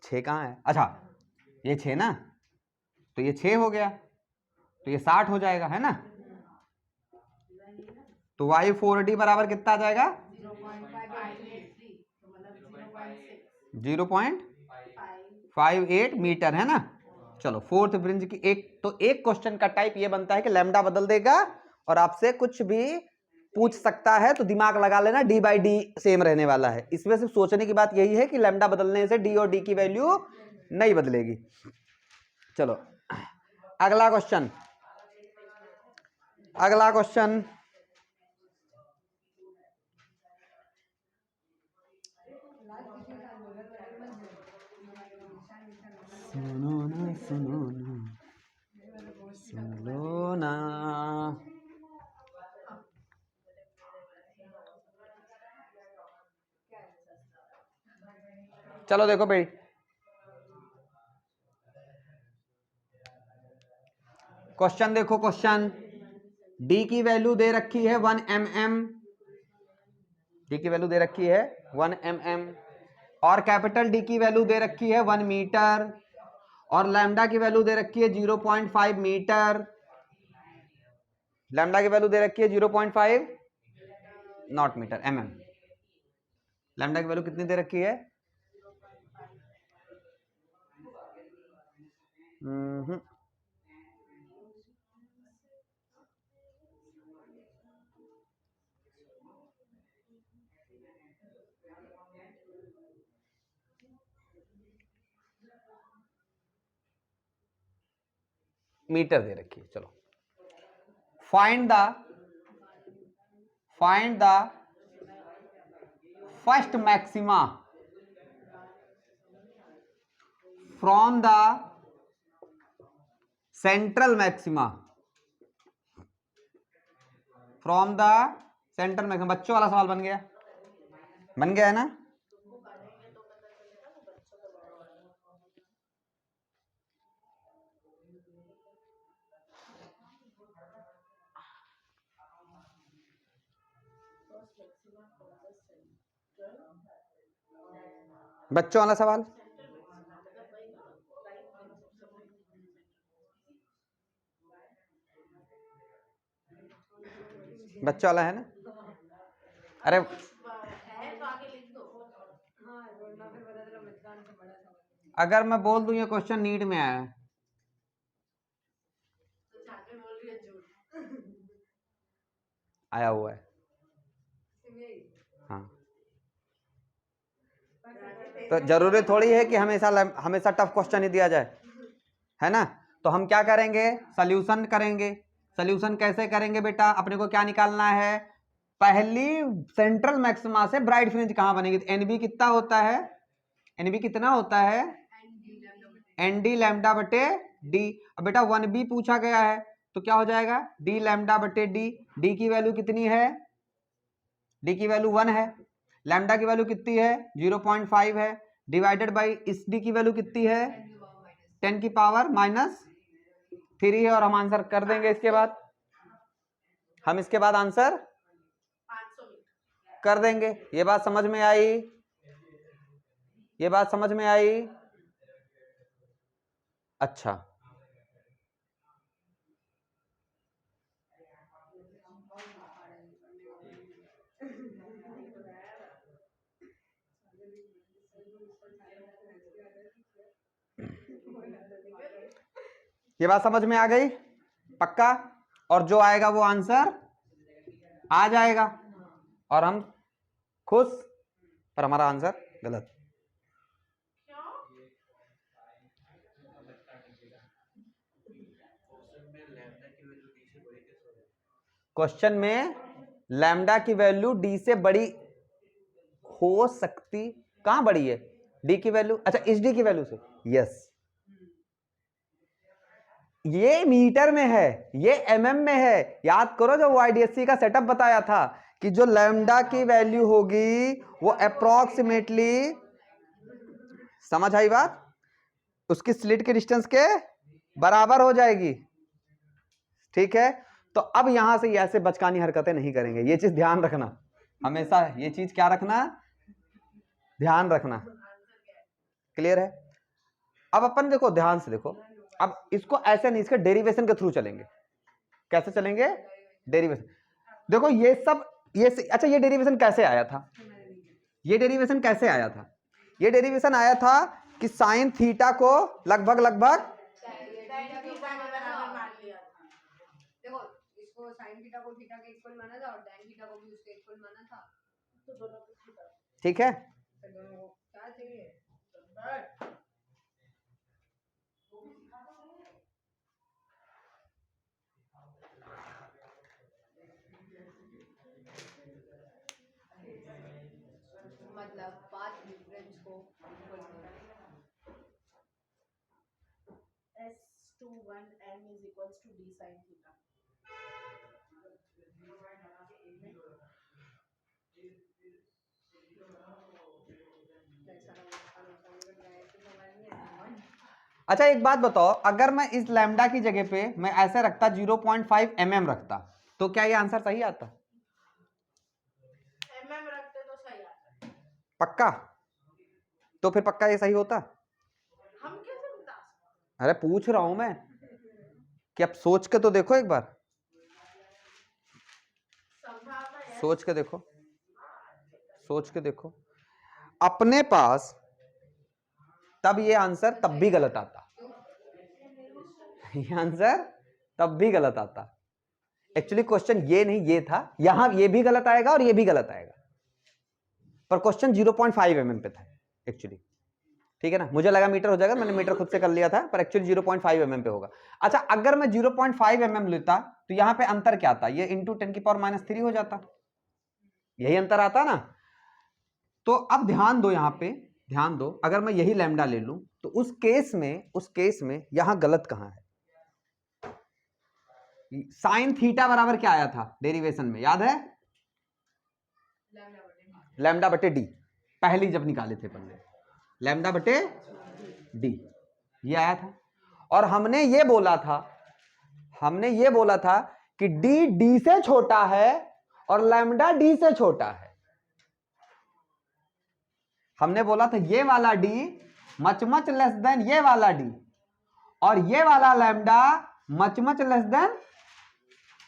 छः कहाँ है? अच्छा ये 6 ना, तो ये 6 हो गया, तो ये 60 हो जाएगा, है ना। तो y 4d बराबर कितना आ जाएगा 0.58 मीटर, है ना। चलो फोर्थ ब्रिंज की एक क्वेश्चन का टाइप ये बनता है कि लैम्डा बदल देगा और आपसे कुछ भी पूछ सकता है, तो दिमाग लगा लेना d बाई डी सेम रहने वाला है। इसमें सिर्फ सोचने की बात यही है कि लैम्डा बदलने से d और d की वैल्यू नहीं बदलेगी। चलो अगला क्वेश्चन, सुनो ना, चलो देखो भाई, क्वेश्चन देखो, क्वेश्चन d की वैल्यू दे रखी है 1 mm, d की वैल्यू दे रखी है 1 mm, और कैपिटल D की वैल्यू दे रखी है 1 मीटर, और लैम्डा की वैल्यू दे रखी है 0.5 मीटर, लैम्डा की वैल्यू दे रखी है 0.5 नॉट मीटर, mm। लैम्डा की वैल्यू कितनी दे रखी है? मीटर दे रखी है। चलो find the first maxima from the central maxima, from the centre maximum. बच्चों वाला सवाल बन गया है ना। तुमको पढ़ेंगे तो पता चलेगा वो बच्चों का बड़ा वाला। फर्स्ट मैक्सिमम कॉजेस चाहिए 12 बच्चों वाला सवाल सेंटर मैक्सिमम मतलब वही ना राइट बच्चों वाला है ना। अरे कुछ है तो आगे लिख दो। हाँ वरना फिर पता चला मतदान से बड़ा सवाल अगर मैं बोल दूं ये क्वेश्चन नीट में आया है तो जाके बोल रही है झूठ। आया हुआ है। हाँ तो जरूरी थोड़ी है कि हमेशा टफ क्वेश्चन ही दिया जाए, है ना। तो हम क्या करेंगे, सॉल्यूशन करेंगे। सॉल्यूशन कैसे करेंगे बेटा, अपने को क्या निकालना है, पहली सेंट्रल मैक्सिमा से ब्राइट फ्रिंज कहां बनेगी। तो एनबी कितना होता है, एनबी कितना होता है, एनडी लैम्डा बटे डी। अब बेटा 1b पूछा गया है तो क्या हो जाएगा, डी लैम्डा बटे डी। डी की वैल्यू कितनी है, डी की वैल्यू 1 है, लैम्डा की वैल्यू कितनी है 0.5 है, डिवाइडेड बाई इस डी की वैल्यू कितनी है 10 की पावर -3 है। और हम आंसर कर देंगे इसके बाद, हम इसके बाद आंसर 500 मीटर कर देंगे। ये बात समझ में आई, ये बात समझ में आई। अच्छा ये बात समझ में आ गई पक्का। और जो आएगा वो आंसर आ जाएगा और हम खुश, पर हमारा आंसर गलत। क्वेश्चन में लैम्डा की वैल्यू डी से बड़ी हो सकती, कहां बड़ी है, डी की वैल्यू, अच्छा इस डी की वैल्यू से, यस। ये मीटर में है, ये एमएम में है। याद करो जो वाईडीएससी का सेटअप बताया था कि जो लैम्डा की वैल्यू होगी वो अप्रोक्सीमेटली, समझ आई बात, उसकी स्लिट की डिस्टेंस के बराबर हो जाएगी, ठीक है। तो अब यहां से ऐसे बचकानी हरकतें नहीं करेंगे, ये चीज ध्यान रखना हमेशा, ये चीज क्या रखना, ध्यान रखना, क्लियर है। अब अपन देखो ध्यान से देखो, अब इसको ऐसे नहीं, इसके डेरिवेशन के थ्रू चलेंगे। कैसे चलेंगे, डेरिवेशन। देखो ये सब, ये अच्छा ये डेरिवेशन कैसे आया था, ये डेरिवेशन कैसे आया था, ये डेरिवेशन आया था कि साइन थीटा को लगभग देखो इसको साइन थीटा को थीटा के इक्वल माना था और tan थीटा को भी उसके इक्वल माना था, तो दोनों को ठीक है। तो दोनों को क्या चाहिए, मतलब पाथ डिफरेंस को इक्वल करना। S21m is equals to d sin theta. अच्छा एक बात बताओ, अगर मैं इस लैम्डा की जगह पे मैं ऐसे रखता 0.5 mm रखता तो क्या ये आंसर सही आता, mm रखते तो सही आता। पक्का, तो फिर पक्का ये सही होता। हम कैसे बता सकते, अरे पूछ रहा हूं मैं कि अब सोच के तो देखो एक बार, संभावना है। सोच के देखो, सोच के देखो अपने पास, तब ये आंसर तब भी गलत आता, ये आंसर तब भी गलत आता। एक्चुअली क्वेश्चन ये नहीं, ये था, यहां ये भी गलत आएगा और ये भी गलत आएगा, पर क्वेश्चन 0.5 mm पे था एक्चुअली, ठीक है ना। मुझे लगा मीटर हो जाएगा, मैंने मीटर खुद से कर लिया था, पर एक्चुअली 0.5 mm पे होगा। अच्छा अगर मैं 0.5 mm लेता तो यहां पे अंतर क्या आता, ये इंटू 10 की पावर -3 हो जाता, यही अंतर आता ना। तो अब ध्यान दो, यहां पे ध्यान दो, अगर मैं यही लैम्डा ले लूं तो उस केस में यहां गलत कहां है, साइन थीटा बराबर क्या आया था डेरिवेशन में, याद है? लैम्डा बटे डी, पहली जब निकाले थे पहले, लैम्डा बटे डी ये आया था। और हमने ये बोला था कि डी डी से छोटा है और लैम्डा डी से छोटा है। हमने बोला था ये वाला D much much less than ये वाला डी, और ये वाला lambda much much less than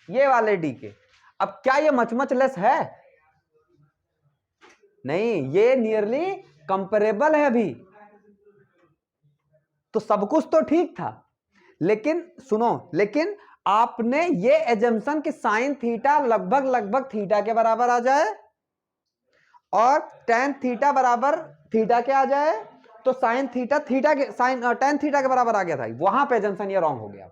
ये वाले डी के। अब क्या ये मच मच लेस है? नहीं, ये नियरली कंपेरेबल है अभी। तो सब कुछ तो ठीक था, लेकिन सुनो, लेकिन आपने ये एजम्पशन कि साइन थीटा लगभग थीटा के बराबर आ जाए और टेन थीटा बराबर थीटा के आ जाए, तो साइन थीटा टेन थीटा के बराबर आ गया था। वहां पे एजम्पशन ये रॉन्ग हो गया,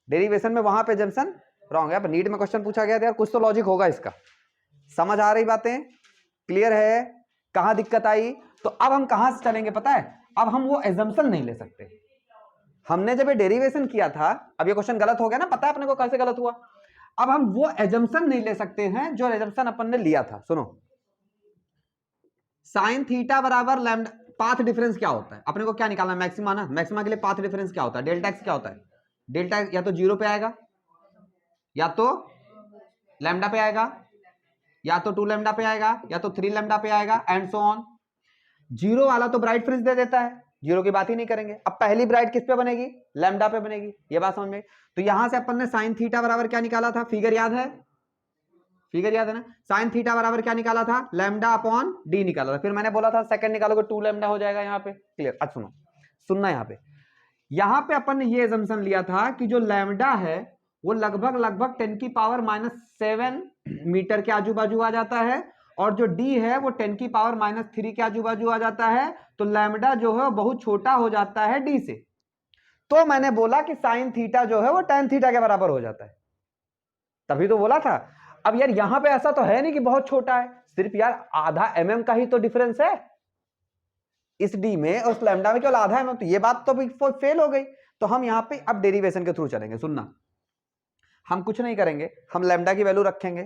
डेरिवेशन में वहां पे एजम्पशन रॉन्ग है। नीट में क्वेश्चन पूछा गया था यार, कुछ तो लॉजिक होगा इसका। समझ आ रही बातें? क्लियर है? कहां दिक्कत आई? तो अब हम कहां से चलेंगे पता है? अब हम वो एजम्पशन नहीं ले सकते। हमने जब ये डेरिवेशन किया था, अब ये क्वेश्चन गलत हो गया ना, पता है अपने को कैसे गलत हुआ। अब हम वो एजम्पशन नहीं ले सकते हैं जो एजम्पशन अपन ने लिया था। सुनो, साइन थीटा बराबर लैम्डा, पाथ डिफरेंस क्या होता है अपने को, क्या निकालना है? मैक्सिमा ना। मैक्सिमा के लिए पाथ डिफरेंस क्या होता है? डेल्टा एक्स क्या होता है? डेल्टा या तो 0 पे आएगा, या तो लैम्डा पे आएगा, या तो 2 लैम्डा पे आएगा, या तो 3 लैम्डा पे आएगा, एंड सो ऑन। 0 वाला तो ब्राइट फ्रिंज दे देता है, 0 की बात ही नहीं करेंगे। अब पहली ब्राइट किस पे बनेगी? लैम्डा पे बनेगी। ये बात समझ में? तो यहां से अपन ने साइन थीटा बराबर क्या निकाला था? फिगर याद है? फिगर याद है ना? साइन थीटा बराबर क्या निकाला था? लैम्डा अपॉन डी निकाला था। फिर मैंने बोला था सेकंड निकालोगे 2 लैम्डा हो जाएगा यहाँ पे। क्लियर? अब सुनो, सुनना यहाँ पे अपन ने ये assumption लिया था कि जो लैम्डा है वो लगभग 10 की पावर -7 मीटर के आजू बाजू आ जाता है, और जो डी है वो 10 की पावर -3 के आजू बाजू आ जाता है। तो लैम्डा जो है बहुत छोटा हो जाता है डी से। तो मैंने बोला कि साइन थीटा जो है वो tan थीटा के बराबर हो जाता है, तभी तो बोला था। अब यार यहां पे ऐसा तो है नहीं कि बहुत छोटा है, सिर्फ यार आधा mm का ही तो डिफरेंस है इस डी में और उस लैम्डा में, केवल आधा mm। तो ये बात तो फेल हो गई। तो हम यहां पे अब डेरिवेशन के थ्रू चलेंगे। सुनना, हम कुछ नहीं करेंगे, हम लैम्डा की वैल्यू रखेंगे।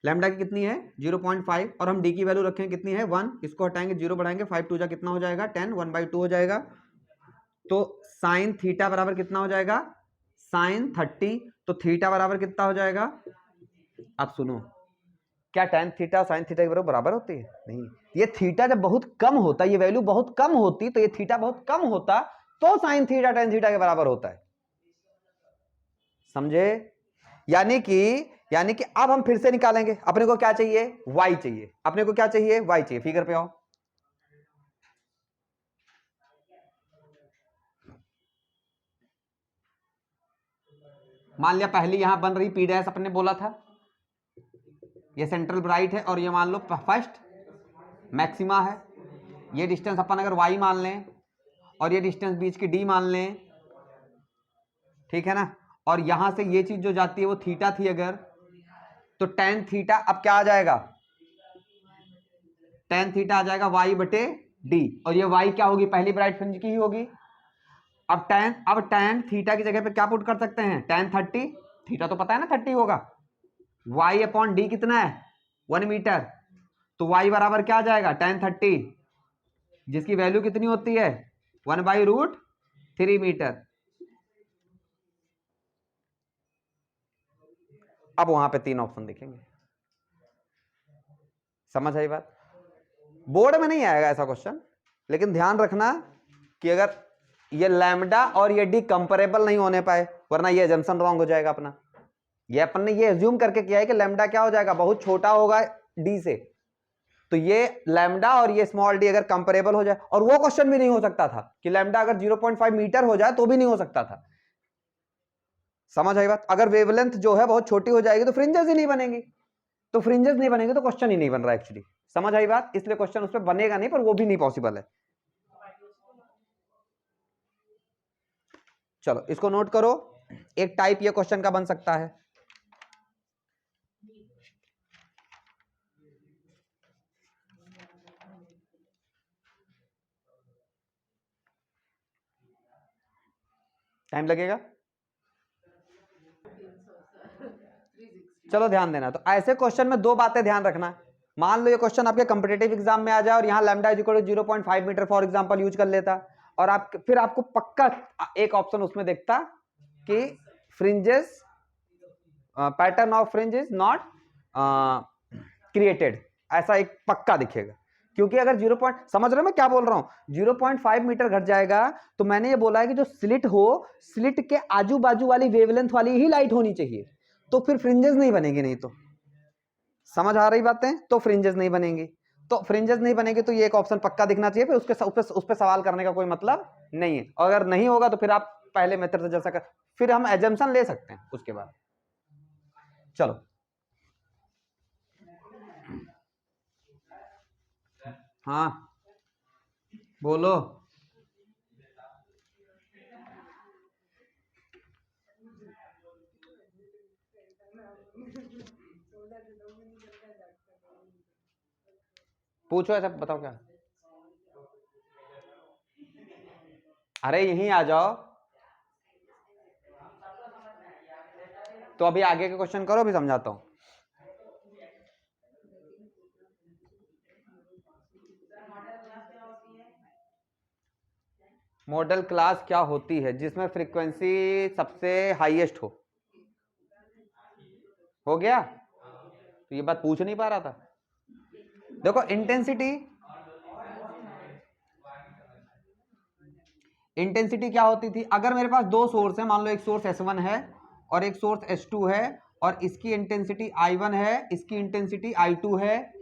लैम्डा की कितनी है? 0.5, और हम डी की वैल्यू रखेंगे कितनी है? 1। इसको हटाएंगे, 0 बढ़ाएंगे, 5 2 जा कितना हो जाएगा? 10, 1/2 हो जाएगा। तो साइन थीटा बराबर कितना हो जाएगा? साइन 30। तो थीटा बराबर कितना हो जाएगा? अब सुनो, क्या tan थीटा और साइन थीटा के बराबर होती है? नहीं। ये थीटा जब बहुत कम होता, ये वैल्यू बहुत कम होती, तो ये थीटा बहुत कम होता, तो साइन थीटा tan थीटा के बराबर होता है। समझे? यानी कि अब हम फिर से निकालेंगे। अपने को क्या चाहिए? y चाहिए। अपने को क्या चाहिए? y चाहिए। फिगर पे आओ। मान लिया पहली यहां बन रही p' अपने ने बोला था, ये सेंट्रल ब्राइट है, और ये मान लो फर्स्ट मैक्सिमा है। ये डिस्टेंस अपन अगर y मान लें और ये डिस्टेंस बीच की d मान लें, ठीक है ना, और यहां से ये चीज जो जाती है वो थीटा थी अगर, तो tan थीटा अब क्या आ जाएगा? tan थीटा आ जाएगा y बटे d, और ये y क्या होगी? पहली ब्राइट फ्रिंज की ही होगी। अब tan थीटा की जगह पे क्या पुट कर सकते हैं? tan 30, थीटा तो पता है ना 30 होगा। y अपॉन d कितना है? 1 मीटर। तो y बराबर क्या आ जाएगा? tan 30, जिसकी वैल्यू कितनी होती है? 1/√3 मीटर। अब वहां पे 3 ऑप्शन दिखेंगे। समझ आई बात? बोर्ड में नहीं आएगा ऐसा क्वेश्चन, लेकिन ध्यान रखना कि अगर ये लैम्डा और ये डी कंपेरेबल नहीं होने पाए, वरना ये एजम्पशन रॉन्ग हो जाएगा अपना। ये अपन ने ये एज्यूम करके किया है कि लैम्डा क्या हो जाएगा? बहुत छोटा होगा डी से। तो ये लैम्डा और ये स्मॉल डी अगर कंपेरेबल हो जाए, और वो क्वेश्चन भी नहीं हो सकता था कि लैम्डा अगर 0.5 मीटर हो जाए तो भी नहीं हो सकता था। समझ आई बात? अगर वेवलेंथ जो है बहुत छोटी हो जाएगी तो फ्रिंजेस ही नहीं बनेंगी, तो फ्रिंजेस नहीं बनेंगे तो क्वेश्चन ही नहीं बन रहा एक्चुअली। समझ आई बात? इसलिए क्वेश्चन उस पर बनेगा नहीं, पर वो भी नहीं पॉसिबल है। चलो इसको नोट करो, एक टाइप ये क्वेश्चन का बन सकता है। टाइम लगेगा? चलो ध्यान देना। तो ऐसे क्वेश्चन में दो बातें ध्यान रखना। मान लो ये क्वेश्चन आपके कॉम्पिटिटिव एग्जाम में आ जाए और यहाँ lambda is equal to 0.5 meter for example use कर लेता, और आप फिर आपको पक्का एक ऑप्शन उसमें देखता कि fringes pattern of fringe is not created, ऐसा एक पक्का दिखेगा। क्योंकि अगर 0. समझ रहे हो मैं क्या बोल रहा हूं, 0.5 मीटर घट जाएगा तो मैंने ये बोला है कि जो स्लिट हो, स्लिट के आजू बाजू वाली वेवलेंथ वाली ही लाइट होनी चाहिए, तो फिर फ्रिंजेस नहीं बनेगी। नहीं तो समझ आ रही बातें, तो फ्रिंजेस नहीं बनेंगी। तो फ्रिंजेस नहीं बनेगी तो ये एक ऑप्शन पक्का दिखना चाहिए, फिर उस पर सवाल करने का कोई मतलब नहीं है। अगर नहीं होगा तो फिर आप पहले मेथड से जैसा कर, फिर हम एजम्पशन ले सकते हैं उसके बाद। चलो हाँ बोलो। पूछो ऐसा, बताओ क्या। अरे यहीं आ जाओ। तो अभी आगे के क्वेश्चन करो, अभी समझाता हूं। मॉडल क्लास क्या होती है? जिसमें फ्रीक्वेंसी सबसे हाईएस्ट हो गया। तो ये बात पूछ नहीं पा रहा था। देखो इंटेंसिटी क्या होती थी? अगर मेरे पास दो सोर्स है, मान लो एक सोर्स S1 है और एक सोर्स S2 है, और इसकी इंटेंसिटी I1 है, इसकी इंटेंसिटी I2 है,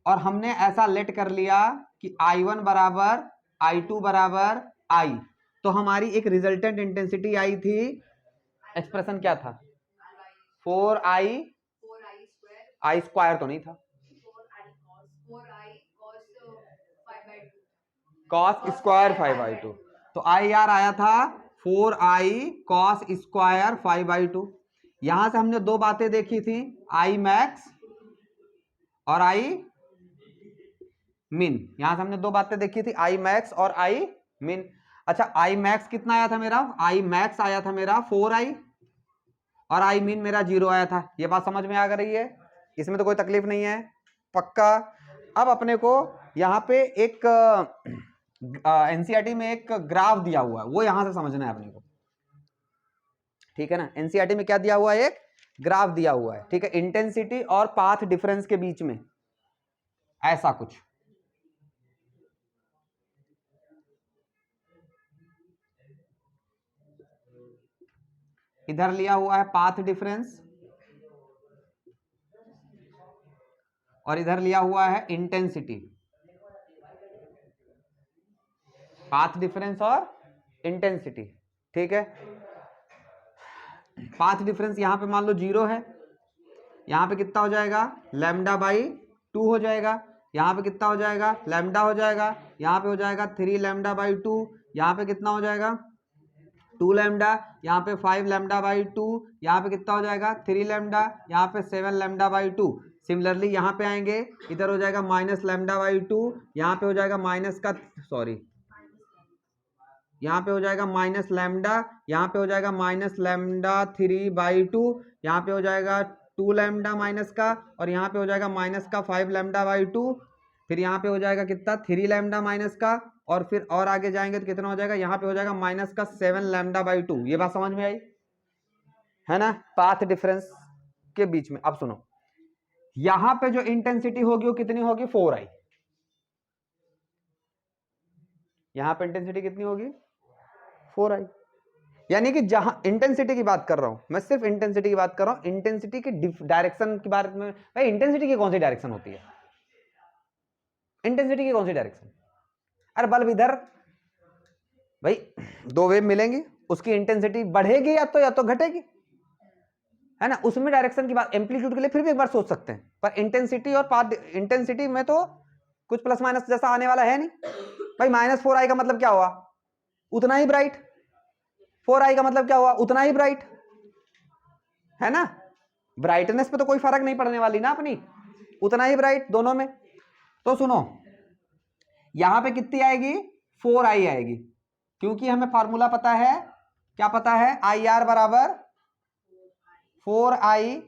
और हमने ऐसा लेट कर लिया कि I1 बराबर I2 बराबर I, तो हमारी एक रिजल्टेंट इंटेंसिटी आई थी। एक्सप्रेशन क्या था? 4I स्क्वायर तो नहीं था, cos स्क्वायर 5/2, तो IR आया था 4I cos स्क्वायर 5/2। यहां से हमने दो बातें देखी थी, I मैक्स और I मिन। यहां से हमने दो बातें देखी थी, I मैक्स और I मिन। अच्छा I मैक्स कितना आया था मेरा? I मैक्स आया था मेरा 4I, और I मिन मेरा 0 आया था। ये बात समझ में आ रही है? इसमें तो कोई तकलीफ नहीं है, पक्का। अब अपने को यहाँ पे एक एनसीईआरटी में एक ग्राफ दिया हुआ है, वो यहां से समझना है अपने को, ठीक है ना। एनसीईआरटी में क्या दिया हुआ है? एक ग्राफ दिया हुआ है, ठीक है, इंटेंसिटी और पाथ डिफरेंस के बीच में ऐसा कुछ। इधर लिया हुआ है पाथ डिफरेंस और इधर लिया हुआ है इंटेंसिटी। पाथ डिफरेंस और इंटेंसिटी, ठीक है। पाथ डिफरेंस यहां पे मान लो 0 है, यहां पे कितना हो जाएगा? λ/2 हो जाएगा। यहां पे कितना हो जाएगा? लैम्डा हो जाएगा। यहां पे हो जाएगा 3 λ/2। यहां पे कितना हो जाएगा? 2 लैम्डा। यहाँ पे 5 λ/2। यहाँ पे कितना हो जाएगा? 3 लैम्डा। यहाँ पे 7 λ/2। सिमिलरली यहाँ पे आएंगे, इधर हो जाएगा माइनस λ/2। यहाँ पे हो जाएगा माइनस का, सॉरी, यहाँ पे हो जाएगा माइनस लैम्डा। यहाँ पे हो जाएगा माइनस λ/3/2। यहाँ पे हो जाएगा 2 लैम्डा माइनस का, और यहाँ पे हो जाएगा माइनस का 5 λ/2। फिर यहाँ पे हो जाएगा कितना? 3 लैम्डा माइनस का, और फिर और आगे जाएंगे तो कितना हो जाएगा? यहाँ पे हो जाएगा माइनस का 7 λ/2। ये बात समझ में आई है ना, पाथ डिफरेंस के बीच में। अब सुनो, यहां पे जो इंटेंसिटी होगी वो कितनी होगी? 4I। यहां पे इंटेंसिटी कितनी होगी? 4I। यानी कि जहां इंटेंसिटी की बात कर रहा हूं मैं, सिर्फ इंटेंसिटी की बात कर रहा हूं, इंटेंसिटी की डायरेक्शन के बारे में। भाई इंटेंसिटी की कौन सी डायरेक्शन होती है? इंटेंसिटी की कौन सी डायरेक्शन? अरे बल्ब इधर, भाई दो वेव मिलेंगी, उसकी इंटेंसिटी बढ़ेगी या तो घटेगी, है ना। उसमें डायरेक्शन की बात, एम्पलीट्यूड के लिए फिर भी एक बार सोच सकते हैं, पर इंटेंसिटी और पाथ, इंटेंसिटी में तो कुछ प्लस माइनस जैसा आने वाला है नहीं। भाई -4I का मतलब क्या हुआ? उतना ही ब्राइट। 4I का मतलब क्या हुआ? उतना ही ब्राइट, है ना। ब्राइटनेस पे तो कोई फर्क नहीं पड़ने वाली ना अपनी, उतना ही ब्राइट दोनों में। तो सुनो, यहां पे कितनी आएगी? 4I आएगी, क्योंकि हमें फार्मूला पता है। क्या पता है? IR बराबर 4I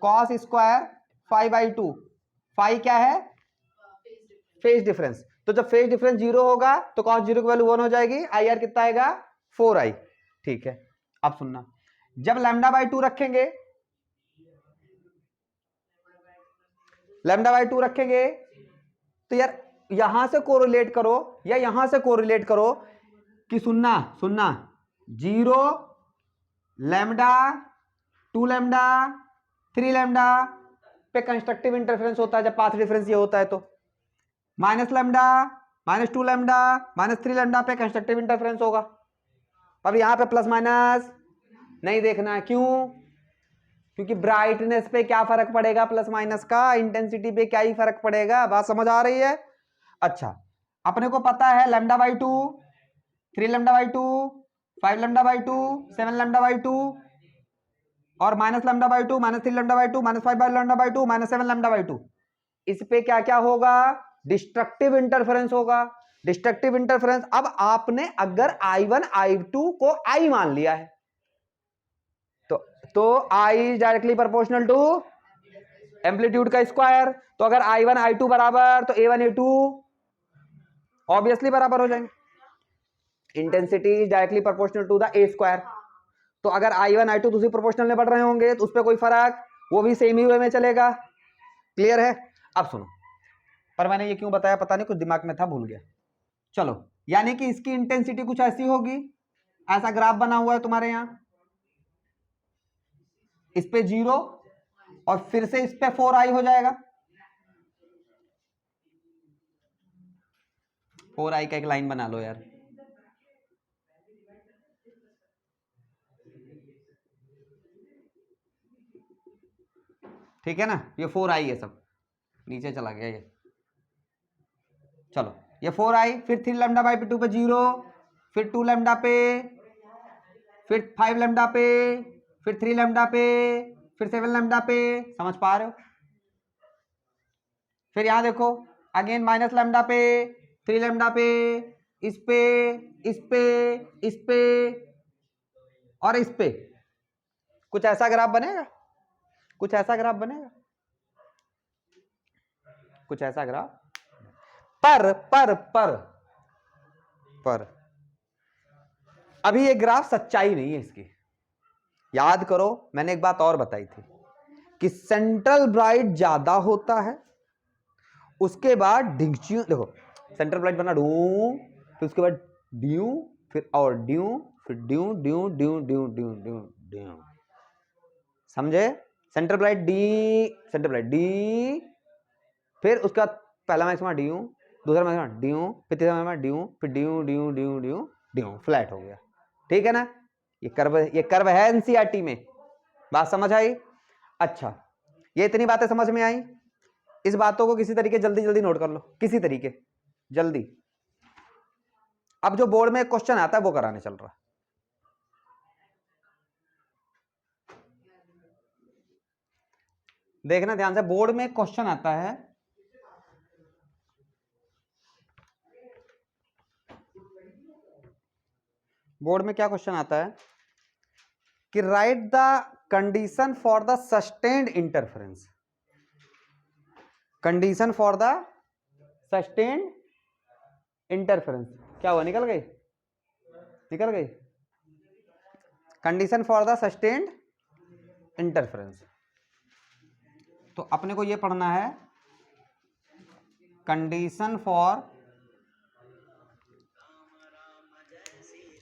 cos square five by two, five क्या है, फेज डिफरेंस। तो जब फेज डिफरेंस 0 होगा तो कॉस 0 की वैल्यू 1 हो जाएगी, आई आर कितना आएगा 4i। ठीक है, अब सुनना, जब लैम्डा बाई 2 रखेंगे, लैम्डा बाई 2 रखेंगे तो यार यहां से कोरिलेट करो या यहां से कोरिलेट करो कि सुनना सुनना 0 लैम्डा 2 लैम्डा 3 लैम्डा पे कंस्ट्रक्टिव इंटरफेरेंस होता है जब पाथ डिफरेंस ये होता है, तो माइनस लैम्डा -2 लैम्डा -3 लैम्डा पे कंस्ट्रक्टिव इंटरफेरेंस होगा। अब यहां पे प्लस माइनस नहीं देखना है, क्यों, क्योंकि ब्राइटनेस पे क्या फर्क पड़ेगा, प्लस माइनस का, इंटेंसिटी पे क्या ही फर्क पड़ेगा। बात समझ आ रही है। अच्छा, अपने को पता है lambda by 2, 3 lambda by 2, 5 lambda by 2, 7 lambda by 2 और minus lambda by 2, -3 lambda by 2, -5 lambda by 2, -7 lambda by 2। इस पे क्या क्या होगा, डिस्ट्रक्टिव इंटरफेरेंस होगा। डिस्ट्रक्टिव इंटरफेरेंस, अब आपने अगर I1 I2 को I मान लिया है तो I directly proportional to amplitude का स्क्वायर। तो अगर I1 I2 बराबर तो A1 A2 ऑब्वियसली बराबर हो जाएंगे। Intensity directly proportional to the A square. तो अगर I1 I2 दूसरी प्रोपोर्शनल में बढ़ रहे होंगे तो उस पर कोई फर्क, वो भी सेम ही वे में चलेगा। क्लियर है। अब सुनो, पर मैंने ये क्यों बताया पता नहीं, कुछ दिमाग में था भूल गया। चलो, यानी कि इसकी इंटेंसिटी कुछ ऐसी होगी, ऐसा ग्राफ बना हुआ है तुम्हारे यहां, इस पे 0 और फिर से इस पे 4i हो जाएगा। 4i का एक लाइन बना लो यार, ठीक है ना। ये 4i है, सब नीचे चला गया ये। चलो, ये 4i, फिर 3 लैम्डा बाई 2 पे 0, फिर 2 लैम्डा पे, फिर 5 लैम्डा पे, फिर 3 लैम्डा पे, फिर 7 लैम्डा पे। समझ पा रहे हो। फिर यहां देखो, अगेन माइनस लैम्डा पे, 3 लैम्डा पे, इस पे, इस पे, इस पे और इस पे। कुछ ऐसा ग्राफ बनेगा, कुछ ऐसा ग्राफ बनेगा, कुछ ऐसा ग्राफ। पर अभी ये ग्राफ सच्चाई नहीं है इसकी। याद करो, मैंने एक बात और बताई थी कि सेंट्रल ब्राइट ज्यादा होता है, उसके बाद डिंक्च्यू, देखो सेंट्रल ब्राइट बना डू, फिर उसके बाद ड्यू, फिर और ड्यू, फिर ड्यू ड्यू ड्यू ड्यू ड्यू ड्यू ड्यू। समझे। सेंट्रल ब्राइट डी, सेंट्रल ब्राइट डी, फिर उसका पहला मैक्सिमा ड्यू, दूसरा मैक्सिमा ड्यू, फिर तीसरा मैक्सिमा ड्यू, फिर ड्यू ड्यू ड्यू ड्यू ड्यू, फ्लैट हो गया। ठीक है ना। ये कर्व है एनसीईआरटी में। बात समझ आई। अच्छा, ये इतनी बातें समझ में आई। इस बातों को किसी तरीके जल्दी जल्दी नोट कर लो, किसी तरीके जल्दी। अब जो बोर्ड में क्वेश्चन आता है वो कराने चल रहा। देखना ध्यान से, बोर्ड में क्वेश्चन आता है, बोर्ड में क्या क्वेश्चन आता है कि right the condition for the sustained interference. Condition for the sustained interference, क्या हुआ, निकल गई, निकल गई। Condition for the sustained interference, तो अपने को ये पढ़ना है कंडीशन फॉर,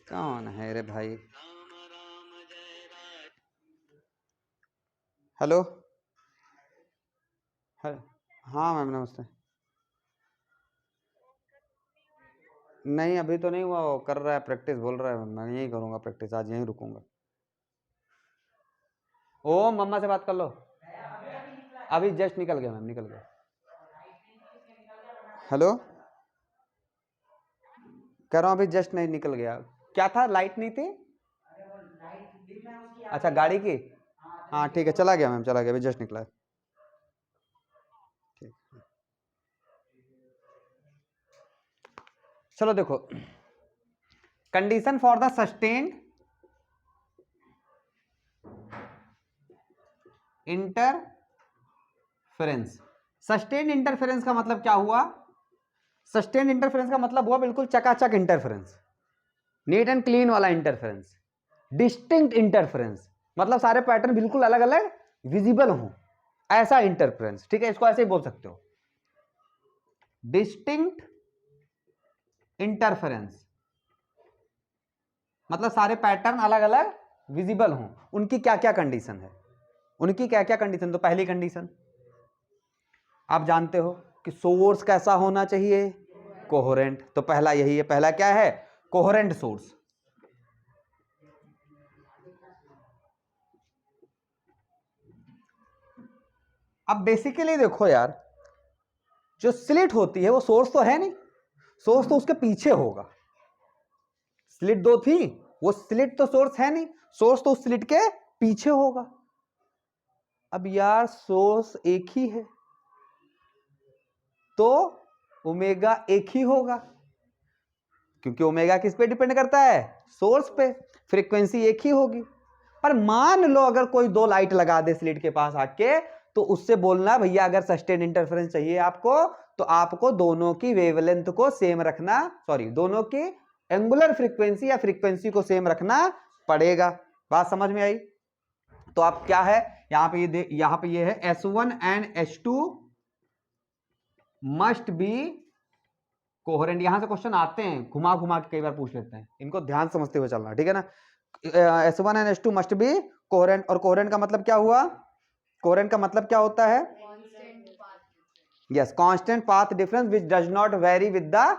कौन है रे भाई, हेलो, हाँ मैम नमस्ते। नहीं अभी तो नहीं हुआ, वो कर रहा है प्रैक्टिस, बोल रहा है मैं यही करूंगा प्रैक्टिस, आज यहीं रुकूंगा। ओ मम्मा से बात कर लो, अभी जस्ट निकल गया मैम, निकल गया। हेलो, कह रहा हूँ अभी जस्ट नहीं निकल गया। क्या था, लाइट नहीं थी, अच्छा गाड़ी की, हाँ ठीक है, चला गया मैम, चला गया, अभी जस्ट निकला है। ठीक, चलो देखो, condition for the sustained interference. Sustained interference का मतलब क्या हुआ? सस्टेन्ड इंटरफेरेंस का मतलब हुआ बिल्कुल चकाचक इंटरफेरेंस, नीट एंड क्लीन वाला इंटरफेरेंस। डिस्टिंक्ट इंटरफेरेंस मतलब सारे पैटर्न बिल्कुल अलग अलग विजिबल हों, ऐसा इंटरफेरेंस, ठीक है, इसको ऐसे ही बोल सकते हो, डिस्टिंक्ट इंटरफेरेंस मतलब सारे पैटर्न अलग अलग विजिबल हों। उनकी क्या क्या कंडीशन है? उनकी क्या क्या कंडीशन? तो पहली कंडीशन आप जानते हो कि सोर्स कैसा होना चाहिए? कोहेरेंट। तो पहला यही है, पहला क्या है? Coherent source. अब बेसिकली देखो यार, जो स्लिट होती है वो सोर्स तो है नहीं, सोर्स तो उसके पीछे होगा। स्लिट दो थी, वो स्लिट तो सोर्स है नहीं, सोर्स तो उस स्लिट के पीछे होगा। अब यार सोर्स एक ही है तो ओमेगा एक ही होगा, क्योंकि ओमेगा किस पे डिपेंड करता है? सोर्स पे। फ्रीक्वेंसी एक ही होगी। पर मान लो अगर कोई दो लाइट लगा दे स्लिट के पास आके, तो उससे बोलना भैया अगर सस्टेन इंटरफेरेंस चाहिए आपको तो आपको दोनों की वेवलेंथ को सेम रखना, सॉरी दोनों की एंगुलर फ्रीक्वेंसी या फ्रीक्वेंसी को सेम रखना पड़ेगा। बात समझ में आई? तो आप क्या है यहां पे यहां पे ये है S1 and S2 must be coherent. यहां से क्वेश्चन आते हैं, घुमा घुमा के कई बार पूछ लेते हैं, इनको ध्यान समझते हुए चलना, ठीक है ना। S1 and S2 must be coherent. और कोहेरेंट का मतलब क्या हुआ? कोहेरेंट का मतलब क्या होता है? Yes, constant path difference which does not very with the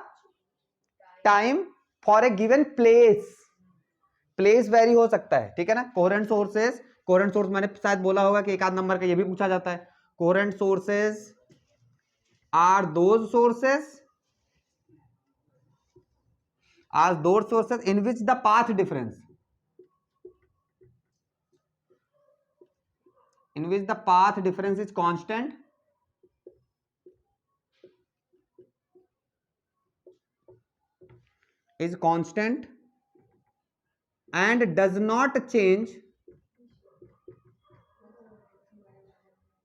time for a given place. Place very हो सकता है, ठीक है ना। कोहेरेंट सोर्सेस, कोहेरेंट सोर्स मैंने शायद बोला होगा कि एक आध नंबर का ये भी पूछा जाता है। Coherent sources are those sources in which the path difference is constant and does not change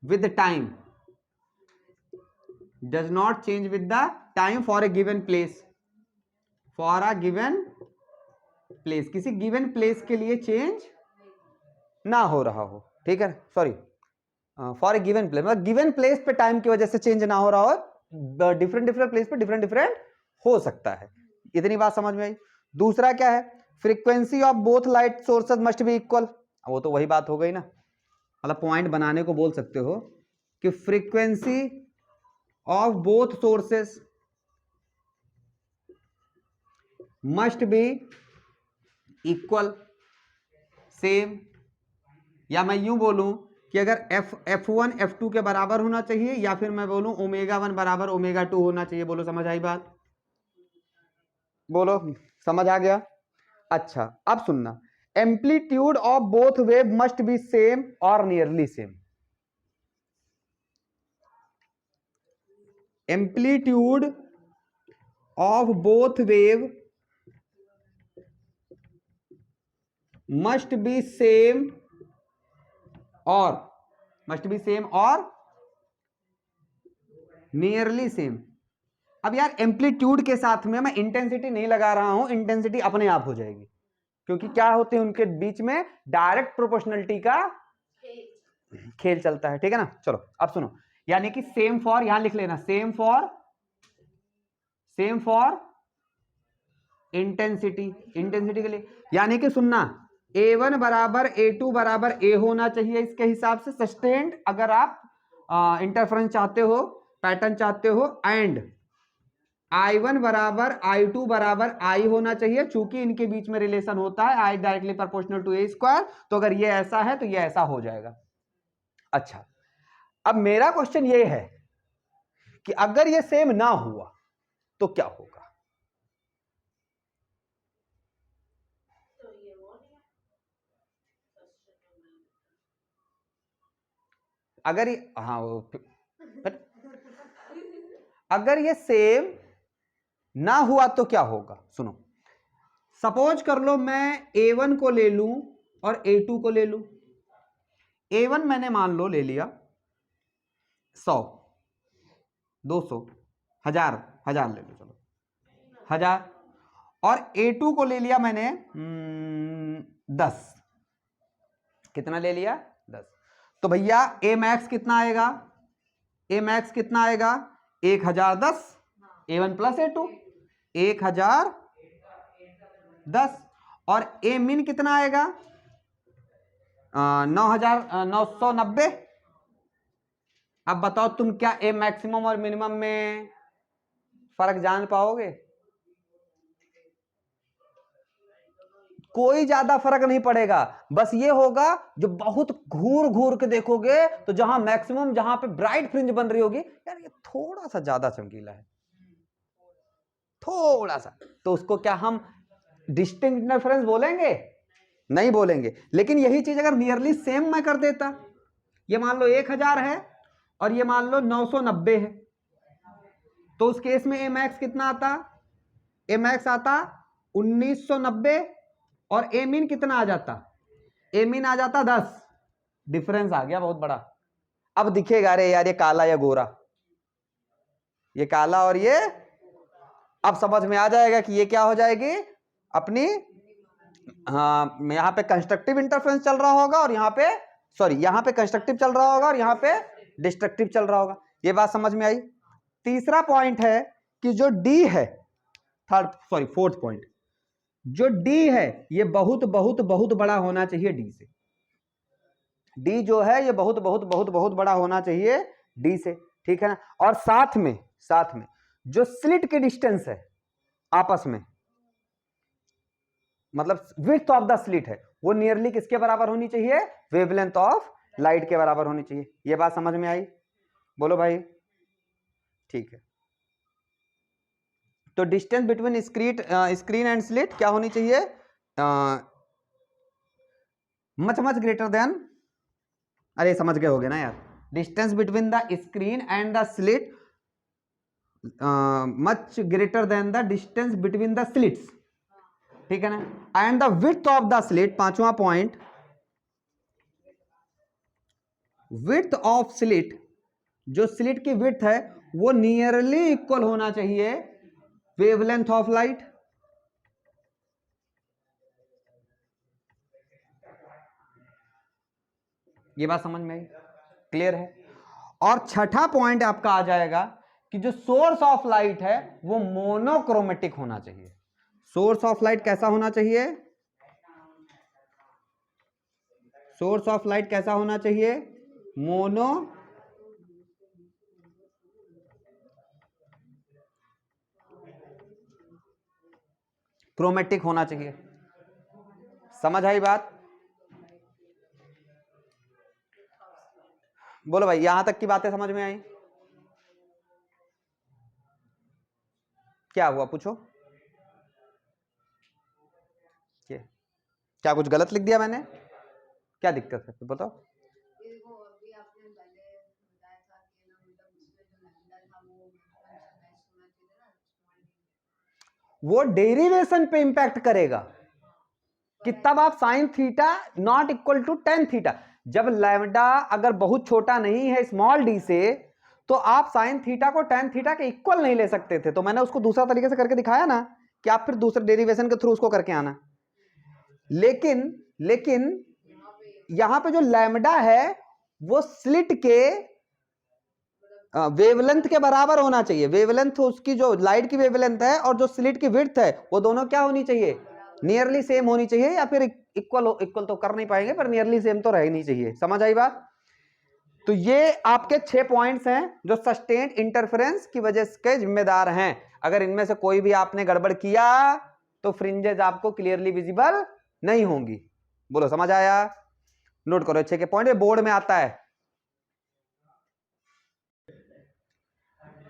with the time, for a given place, किसी गिवन प्लेस के लिए चेंज ना हो रहा हो, ठीक है, sorry for a given place मतलब गिवन प्लेस पे टाइम की वजह से चेंज ना हो रहा हो, डिफरेंट प्लेस पे डिफरेंट हो सकता है। इतनी बात समझ में आई। दूसरा क्या है? Frequency of both light sources must be equal. वो तो वही बात हो गई ना, मतलब पॉइंट बनाने को बोल सकते हो कि frequency of both sources must be equal, same. या मैं यूं बोलूं कि अगर F1 F2 के बराबर होना चाहिए, या फिर मैं बोलूं ω1 बराबर ω2 होना चाहिए। बोलो समझ आई बात? बोलो समझ आ गया? अच्छा अब सुनना, amplitude of both wave must be same और nearly same. Amplitude of both wave must be same और नियरली सेम। अब यार एम्पलीट्यूड के साथ में मैं इंटेंसिटी नहीं लगा रहा हूं, इंटेंसिटी अपने आप हो जाएगी, क्योंकि क्या होते हैं उनके बीच में डायरेक्ट प्रोपोर्शनलिटी का खेल चलता है, ठीक है ना। चलो अब सुनो, यानी कि सेम फॉर, यहां लिख लेना, सेम फॉर इंटेंसिटी के लिए, यानी कि सुनना A1 बराबर A2 बराबर A होना चाहिए इसके हिसाब से सस्टेन्ड, अगर आप इंटरफेरेंस चाहते हो, पैटर्न चाहते हो, एंड I1 बराबर I2 बराबर I होना चाहिए, चूंकि इनके बीच में रिलेशन होता है I directly proportional to A square, तो अगर ये ऐसा है तो ये ऐसा हो जाएगा। अच्छा अब मेरा क्वेश्चन ये है कि अगर ये सेम ना हुआ तो क्या होगा? अगर ये अगर ये सेम ना हुआ तो क्या होगा? सुनो, सपोज कर लो मैं A1 को ले लूं और A2 को ले लूं। A1 मैंने मान लो ले लिया 100, 200, 1000 ले लो, चलो 1000, और A2 को ले लिया मैंने 10। कितना ले लिया? 10। तो भैया A मैक्स कितना आएगा? A मैक्स कितना आएगा? 1010 A1 प्लस A2, 1010, और A मिन कितना आएगा? 9,990। अब बताओ तुम क्या A मैक्सिमम और मिनिमम में फर्क जान पाओगे? कोई ज्यादा फर्क नहीं पड़ेगा, बस ये होगा जो बहुत घूर घूर के देखोगे तो जहां मैक्सिमम, जहां पे ब्राइट फ्रिंज बन रही होगी, यार ये थोड़ा सा ज्यादा चमकीला है, थोड़ा सा, तो उसको क्या हम डिस्टिंक्ट इंटरफेरेंस बोलेंगे? नहीं बोलेंगे। लेकिन यही चीज अगर नियरली सेम मैं कर देता, ये मान लो 1000 है और ये मान लो 990 है, तो उस केस में ए मैक्स कितना आता? ए मैक्स आता 1990, और ए मीन कितना आ जाता? ए मीन आ जाता 10। डिफरेंस आ गया बहुत बड़ा। अब दिखेगा अरे यार ये काला या गोरा, ये काला और ये, अब समझ में आ जाएगा कि ये क्या हो जाएगी अपनी, हाँ यहाँ पे कंस्ट्रक्टिव इंटरफेरेंस चल रहा होगा और यहाँ पे, सॉरी यहाँ पे कंस्ट्रक्टिव चल रहा होगा और यहाँ पे डिस्ट्रक्टिव चल रहा होगा। ये बात समझ में आई। तीसरा पॉइंट है कि जो डी है, फोर्थ पॉइंट, जो डी है ये बहुत बहुत बहुत बड़ा होना चाहिए डी से। डी जो है ये बहुत बहुत बहुत बहुत बड़ा होना चाहिए डी से, ठीक है ना। और साथ में जो स्लिट की डिस्टेंस है आपस में, मतलब विड्थ ऑफ द स्लिट है, वो नियरली किसके बराबर होनी चाहिए? वेवलेंथ ऑफ लाइट के बराबर होनी चाहिए। ये बात समझ में आई? बोलो भाई, ठीक है। तो distance between screen and slit क्या होनी चाहिए? मच मच ग्रेटर देन, अरे समझ गए होगे ना यार, distance between the screen and the slit much greater than the distance between the slits, ठीक है ना। And the width of the slit, पांचवा पॉइंट, विड्थ ऑफ स्लिट, जो स्लिट की विड्थ है वो नियरली इक्वल होना चाहिए वेवलेंथ ऑफ लाइट। ये बात समझ में आई? क्लियर है? और छठा पॉइंट आपका आ जाएगा कि जो सोर्स ऑफ लाइट है वो मोनोक्रोमेटिक होना चाहिए। सोर्स ऑफ लाइट कैसा होना चाहिए? सोर्स ऑफ लाइट कैसा होना चाहिए? मोनो क्रोमेटिक होना चाहिए। समझ आई बात? बोलो भाई, यहां तक की बातें समझ में आई? क्या हुआ पूछो? क्या कुछ गलत लिख दिया मैंने? क्या दिक्कत है बताओ? देखो अभी आपने पहले बताया था कि ना मतलब उसमें जो लैम्डा था वो मैक्सिमाइज होना चाहिए ना, वो डेरिवेशन पे इंपैक्ट करेगा कि तब आप sine theta not equal to tan theta, जब लैम्डा अगर बहुत छोटा नहीं है स्मॉल डी से, तो आप साइन थीटा को टेन थीटा के इक्वल नहीं ले सकते थे। तो मैंने उसको दूसरा तरीके से करके दिखाया ना कि आप फिर दूसरे डेरिवेशन के थ्रू उसको करके आना। लेकिन यहां पे जो लैम्डा है वो स्लिट के वेवलेंथ के बराबर होना चाहिए। वेवलेंथ उसकी जो लाइट की वेवलेंथ है और जो स्लिट की विड्थ है वो दोनों क्या होनी चाहिए? नियरली सेम होनी चाहिए, या फिर इक्वल तो कर नहीं पाएंगे पर नियरली सेम तो रहनी चाहिए। समझ आई बात? तो ये आपके 6 पॉइंट्स हैं जो सस्टेन्ड इंटरफेरेंस की वजह के जिम्मेदार हैं। अगर इनमें से कोई भी आपने गड़बड़ किया तो फ्रिंजेस आपको क्लियरली विजिबल नहीं होंगी। बोलो समझ आया? नोट करो 6 के पॉइंट, बोर्ड में आता है।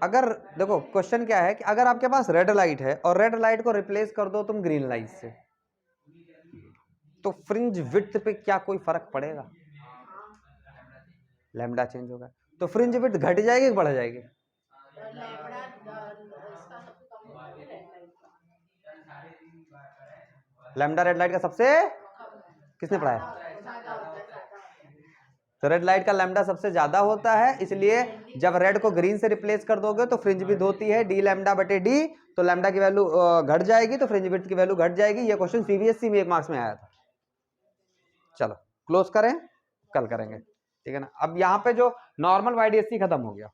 अगर देखो क्वेश्चन क्या है कि अगर आपके पास रेड लाइट है और रेड लाइट को रिप्लेस कर दो तुम ग्रीन लाइट से, तो फ्रिंज विड्थ पे क्या कोई फर्क पड़ेगा? लैम्डा चेंज होगा तो फ्रिंज विड्थ घट जाएगी कि बढ़ जाएगी? लैम्डा रेड लाइट का सबसे, किसने पढ़ाया? तो रेड लाइट का लैम्डा सबसे ज्यादा होता है, इसलिए जब रेड को ग्रीन से रिप्लेस कर दोगे तो फ्रिंज विड्थ होती है डी लैम्डा बटे डी, तो लैम्डा की वैल्यू घट जाएगी तो फ्रिंज विड्थ की वैल्यू घट जाएगी। ये क्वेश्चन सीबीएसई में 1 मार्क्स में आया था। चलो क्लोज करें, कल करेंगे, ठीक है ना। अब यहाँ पे जो नॉर्मल वाईडीएससी खत्म हो गया,